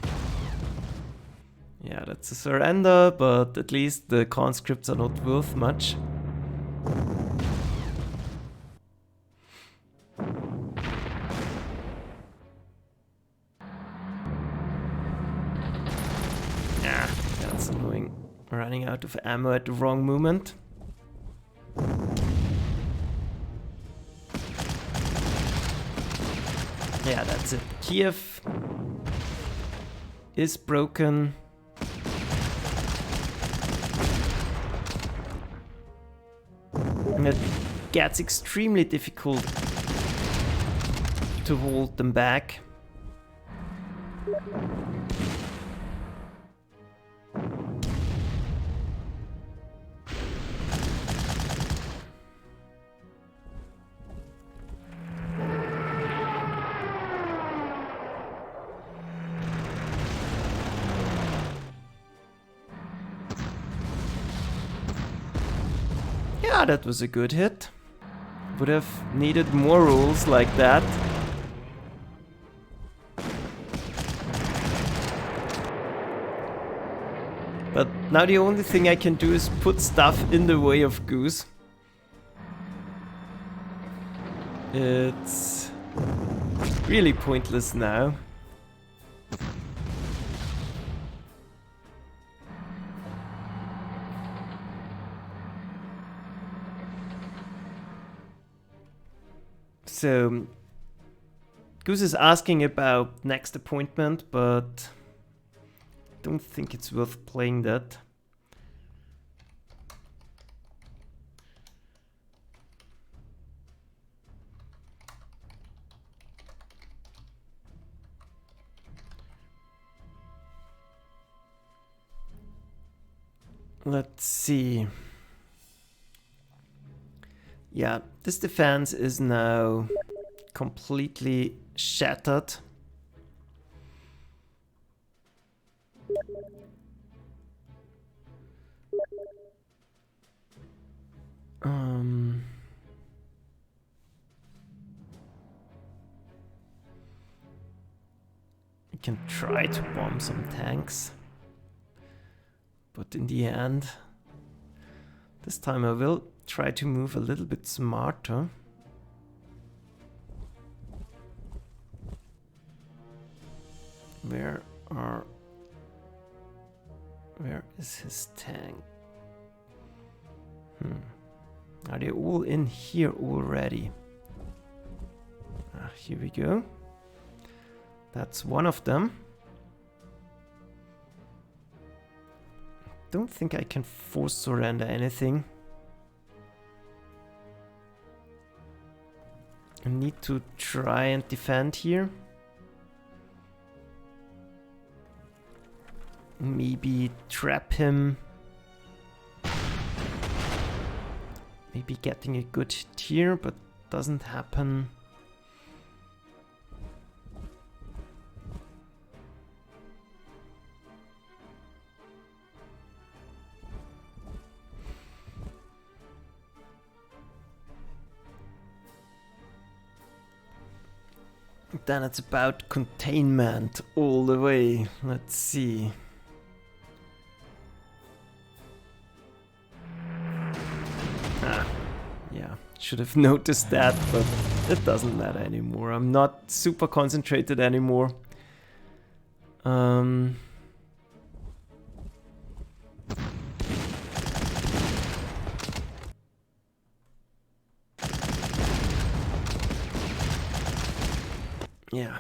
Speaker 1: Yeah, that's a surrender, but at least the conscripts are not worth much. Yeah, that's annoying. Running out of ammo at the wrong moment. Yeah, that's it. Kiev is broken. And it gets extremely difficult to hold them back. Yeah, that was a good hit. Would have needed more rolls like that. But now the only thing I can do is put stuff in the way of Goose. It's really pointless now. So, Goose is asking about next appointment, but I don't think it's worth playing that. Let's see. Yeah, this defense is now completely shattered. We can try to bomb some tanks. But in the end, this time I will try to move a little bit smarter. Where is his tank? Are they all in here already? Here we go. That's one of them. Don't think I can force surrender anything. I need to try and defend here. Maybe trap him. Maybe getting a good hit here, but doesn't happen. Then it's about containment all the way. Let's see. Yeah, should have noticed that, but it doesn't matter anymore. I'm not super concentrated anymore. Yeah,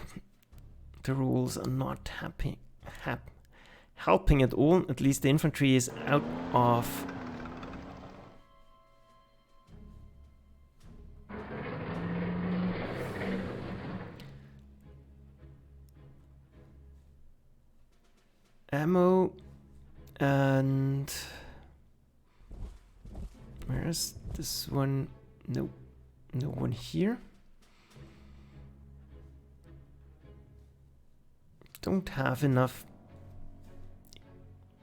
Speaker 1: the rules are not helping at all. At least the infantry is out of ammo. And where's this one? Nope, no one here. Don't have enough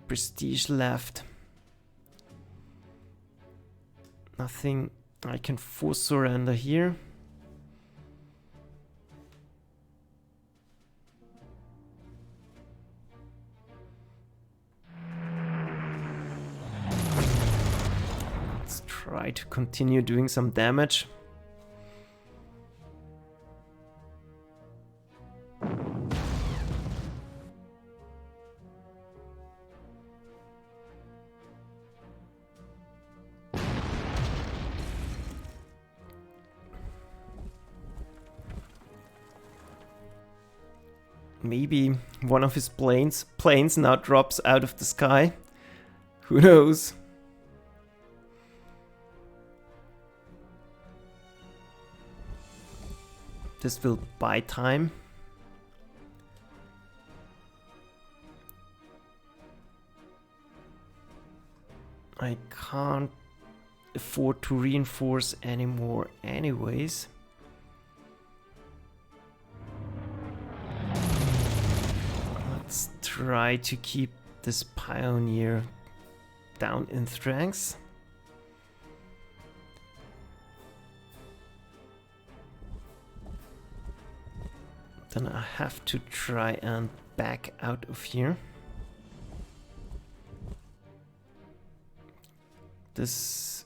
Speaker 1: prestige left. Nothing I can force surrender here. Let's try to continue doing some damage. Maybe one of his planes now drops out of the sky. Who knows? This will buy time. I can't afford to reinforce anymore anyways. Let's try to keep this pioneer down in strength. Then I have to try and back out of here. This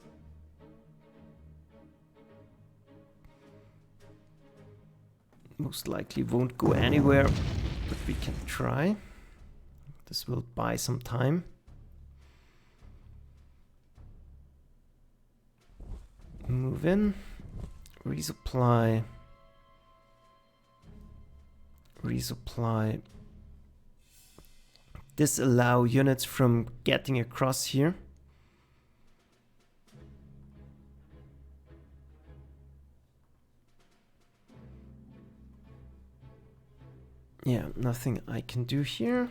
Speaker 1: most likely won't go anywhere, but we can try. This will buy some time. Move in, resupply, resupply. Disallow units from getting across here. Yeah, nothing I can do here.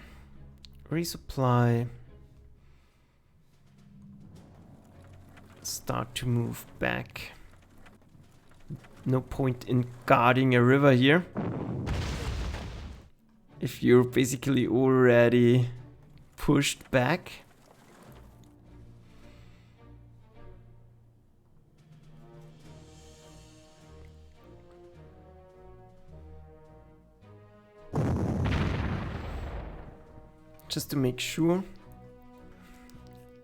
Speaker 1: Resupply. Start to move back. No point in guarding a river here if you're basically already pushed back. Just to make sure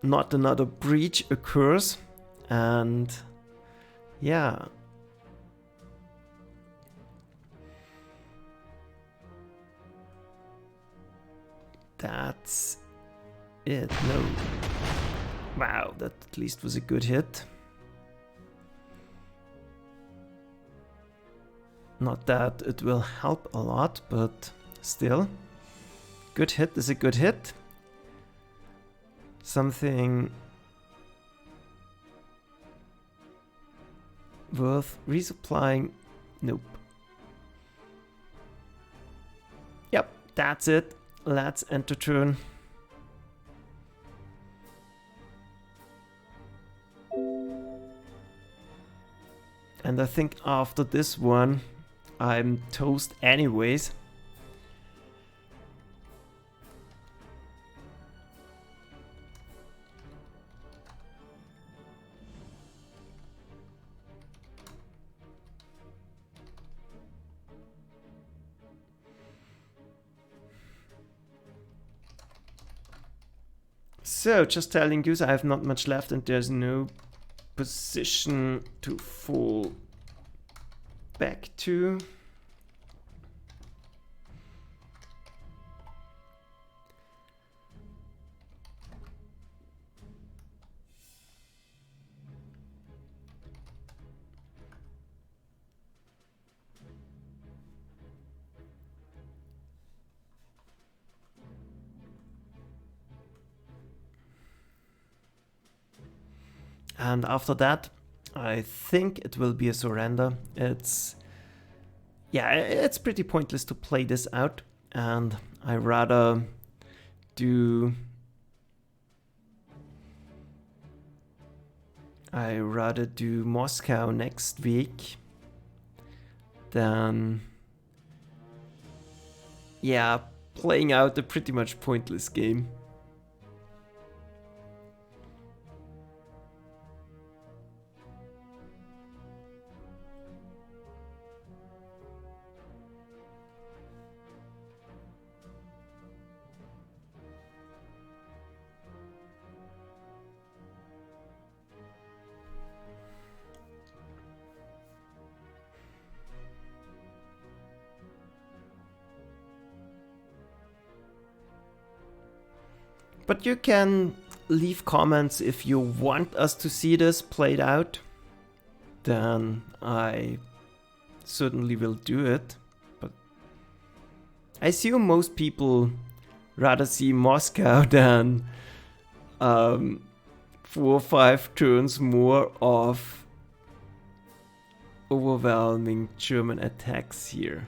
Speaker 1: not another breach occurs. And yeah, that's it. No, wow, that at least was a good hit. Not that it will help a lot, but still, good hit is a good hit. Something worth resupplying. Nope. Yep, that's it. Let's enter turn. And I think after this one, I'm toast anyways. So, just telling Goose I have not much left and there's no position to fall back to. And after that, I think it will be a surrender. It's pretty pointless to play this out, and I rather do Moscow next week than playing out a pretty much pointless game. But you can leave comments if you want us to see this played out. Then I certainly will do it. But I assume most people rather see Moscow than 4 or 5 turns more of overwhelming German attacks here.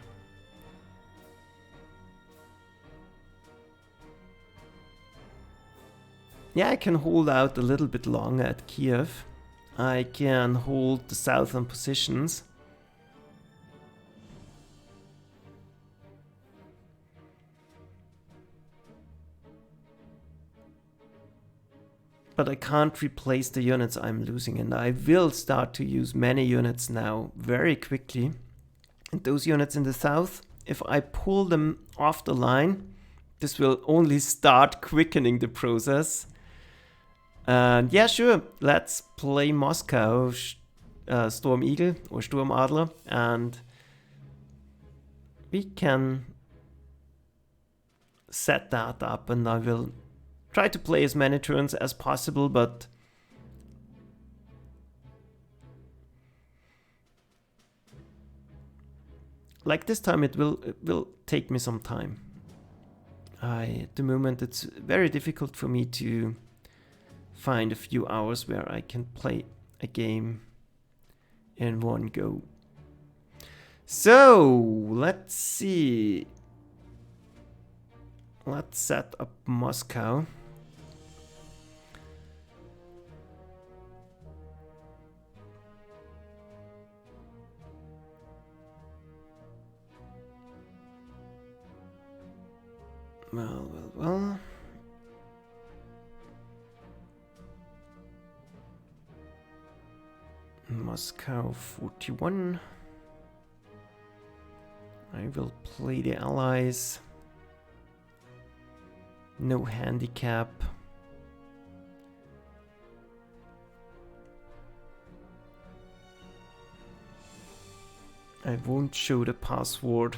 Speaker 1: Yeah, I can hold out a little bit longer at Kiev. I can hold the southern positions. But I can't replace the units I'm losing, and I will start to use many units now very quickly. And those units in the south, if I pull them off the line, this will only start quickening the process. And yeah, sure, let's play Moscow, Storm Eagle or Sturm Adler, and we can set that up, and I will try to play as many turns as possible, but like this time it will take me some time. At the moment it's very difficult for me to find a few hours where I can play a game in one go. So let's see. Let's set up Moscow. Well. Moscow 41. I will play the Allies. No handicap. I won't show the password.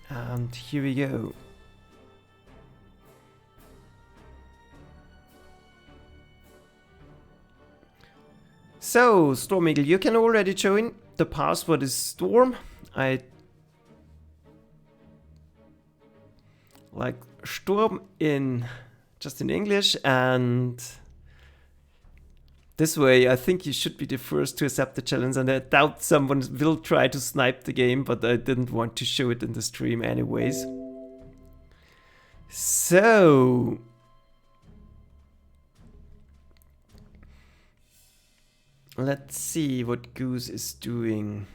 Speaker 1: And here we go. So, Storm Eagle, you can already join. The password is Storm. I like Sturm just in English, and this way I think you should be the first to accept the challenge, and I doubt someone will try to snipe the game, but I didn't want to show it in the stream anyways. So let's see what Goose is doing.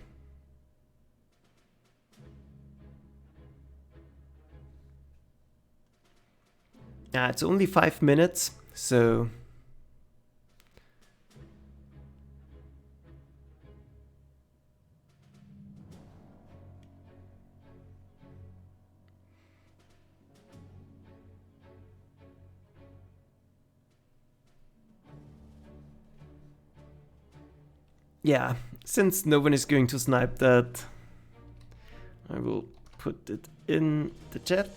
Speaker 1: It's only 5 minutes, so yeah, since no one is going to snipe that, I will put it in the chat.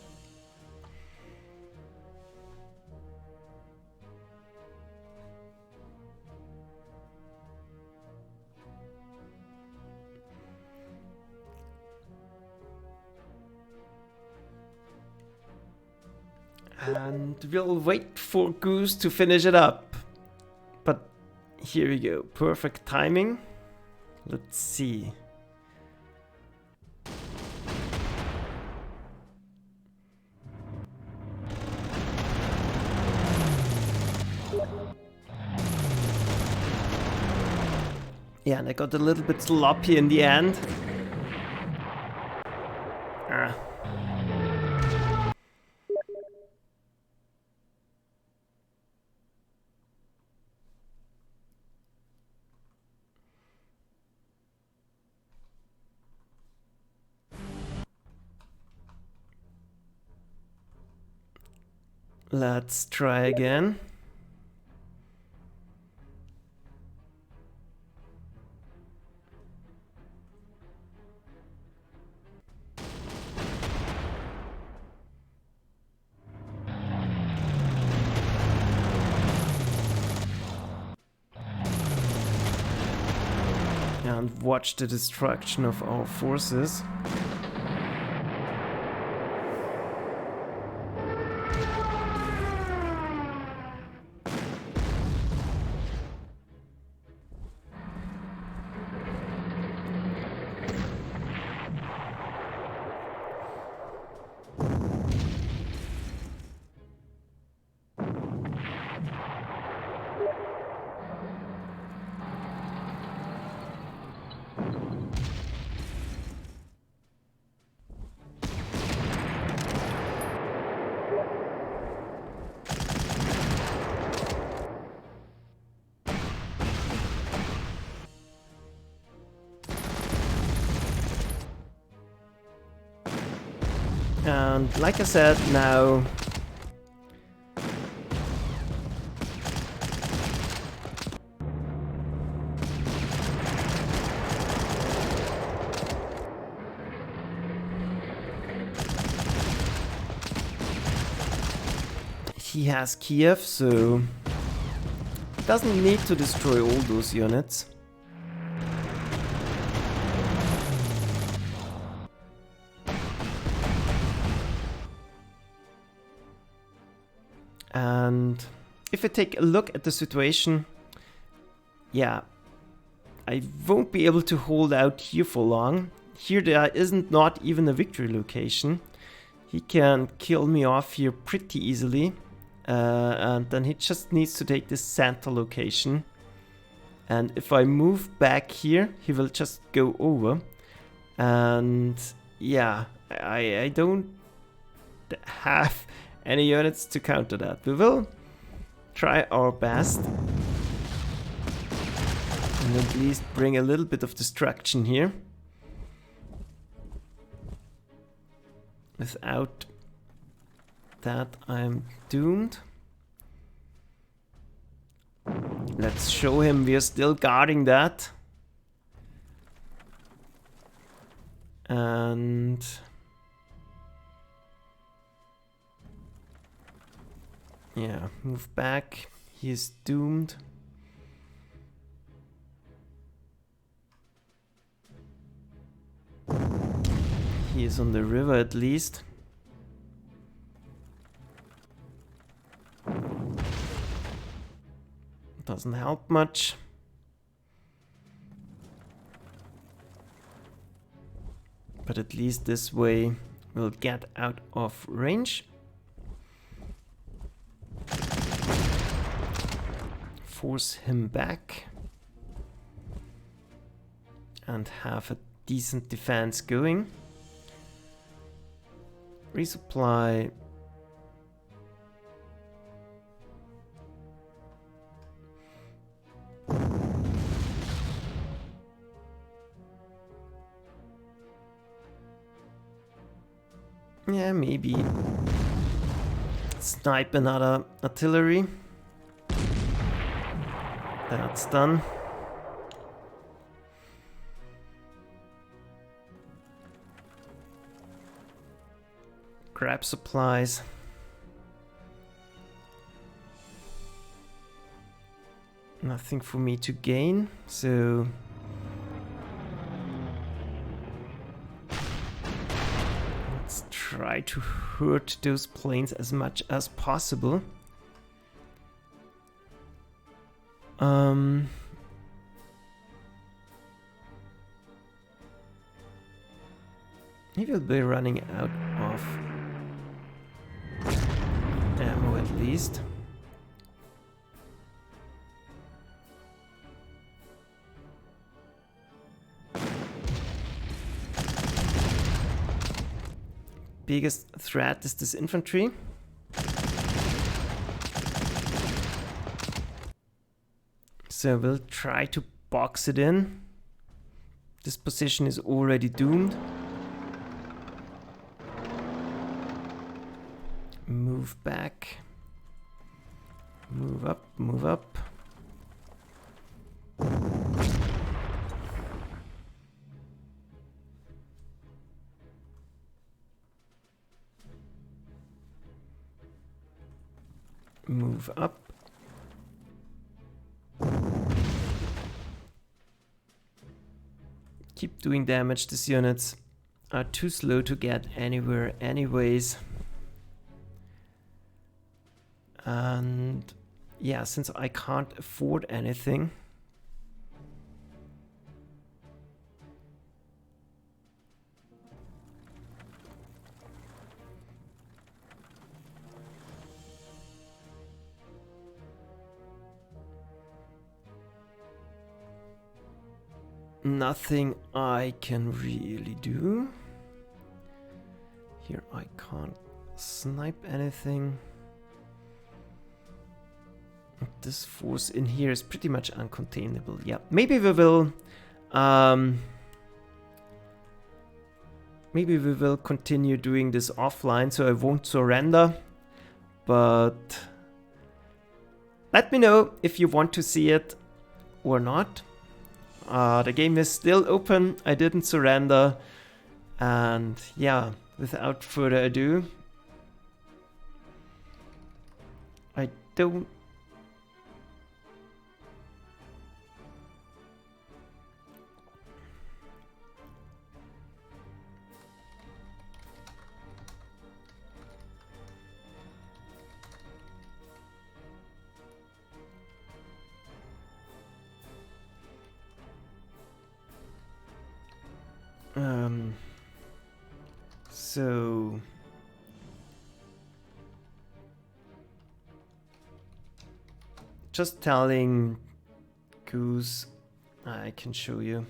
Speaker 1: And we'll wait for Goose to finish it up. But here we go, perfect timing. Let's see. Yeah, and I got a little bit sloppy in the end. Ah. Let's try again. And watch the destruction of our forces. And like I said, now he has Kiev, so doesn't need to destroy all those units. And if I take a look at the situation, yeah, I won't be able to hold out here for long. Here there isn't not even a victory location. He can kill me off here pretty easily. And then he just needs to take this center location. And if I move back here, he will just go over. And yeah, I don't have any units to counter that. We will try our best and at least bring a little bit of destruction here. Without that, I'm doomed. Let's show him we are still guarding that. And yeah, move back. He is doomed. He is on the river at least. Doesn't help much. But at least this way we'll get out of range. Force him back. And have a decent defense going. Resupply Yeah, maybe snipe another artillery. That's done. Grab supplies. Nothing for me to gain, so let's try to hurt those planes as much as possible. He will be running out of ammo at least. Biggest threat is this infantry. So we'll try to box it in. This position is already doomed. Move back. Move up, move up. Move up. Keep doing damage. These units are too slow to get anywhere anyways. And yeah, since I can't afford anything, nothing I can really do. Here I can't snipe anything. This force in here is pretty much uncontainable. Yeah, maybe we will continue doing this offline, so I won't surrender. But let me know if you want to see it or not. The game is still open. I didn't surrender. And yeah, without further ado, I don't... So just telling Goose, I can show you.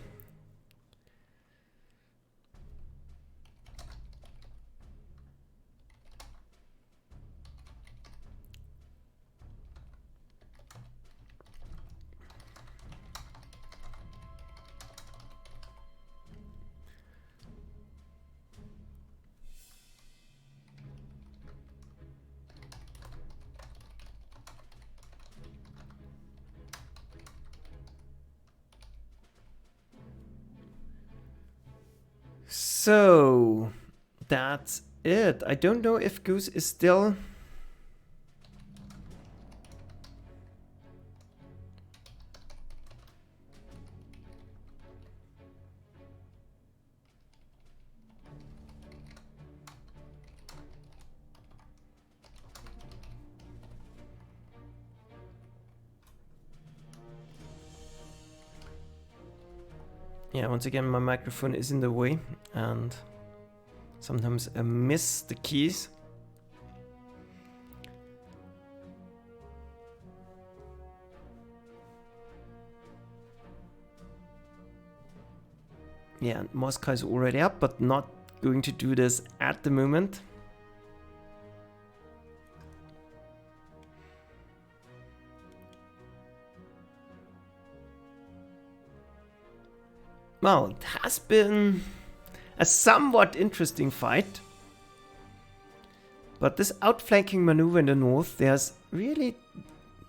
Speaker 1: So that's it. I don't know if Goose is still... Yeah, once again, my microphone is in the way, and sometimes I miss the keys. Yeah, Moscow is already up, but not going to do this at the moment. Well, it has been a somewhat interesting fight. But this outflanking maneuver in the north, there's really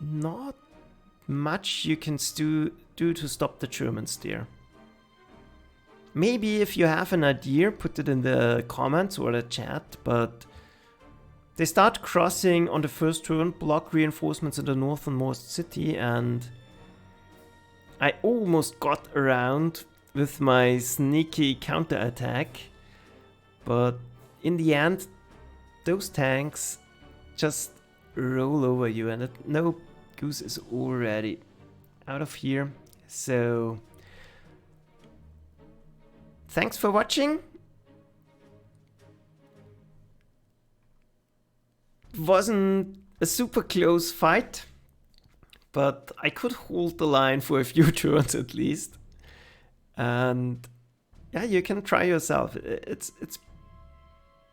Speaker 1: not much you can do to stop the Germans there. Maybe if you have an idea, put it in the comments or the chat, but they start crossing on the first turn, block reinforcements in the northernmost city, and I almost got around with my sneaky counterattack, but in the end those tanks just roll over you, and no, Goose is already out of here. So thanks for watching. Wasn't a super close fight, but I could hold the line for a few turns at least. And yeah, you can try yourself.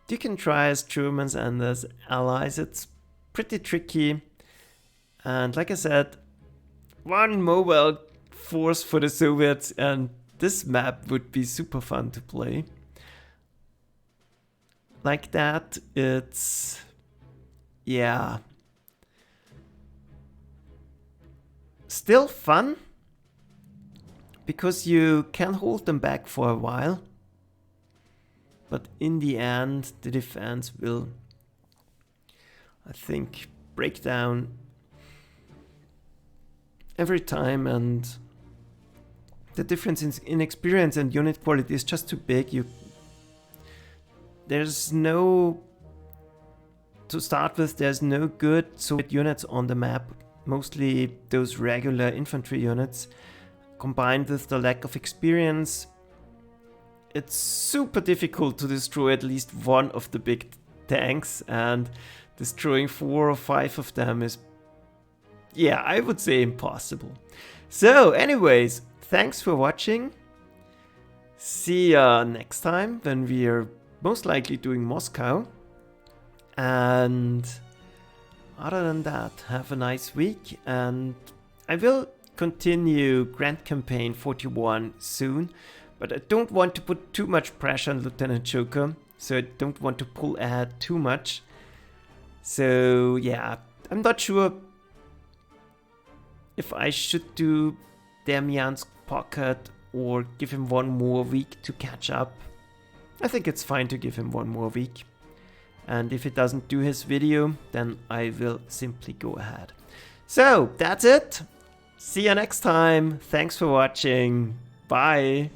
Speaker 1: You can try as Germans and as allies. It's pretty tricky. And like I said, one mobile force for the Soviets, and this map would be super fun to play. Like that, it's... yeah. Still fun, because you can hold them back for a while. But in the end, the defense will, I think, break down every time, and the difference in experience and unit quality is just too big. There's no, to start with, there's no good Soviet units on the map. Mostly those regular infantry units, combined with the lack of experience. It's super difficult to destroy at least one of the big tanks, and destroying 4 or 5 of them is, yeah, I would say impossible. So anyways, thanks for watching. See ya next time when we are most likely doing Moscow. And other than that, have a nice week, and I will continue Grand Campaign 41 soon. But I don't want to put too much pressure on Lieutenant Joker, so I don't want to pull ahead too much. So yeah, I'm not sure if I should do Damian's Pocket or give him one more week to catch up. I think it's fine to give him one more week. And if he doesn't do his video, then I will simply go ahead. So that's it. See you next time. Thanks for watching. Bye.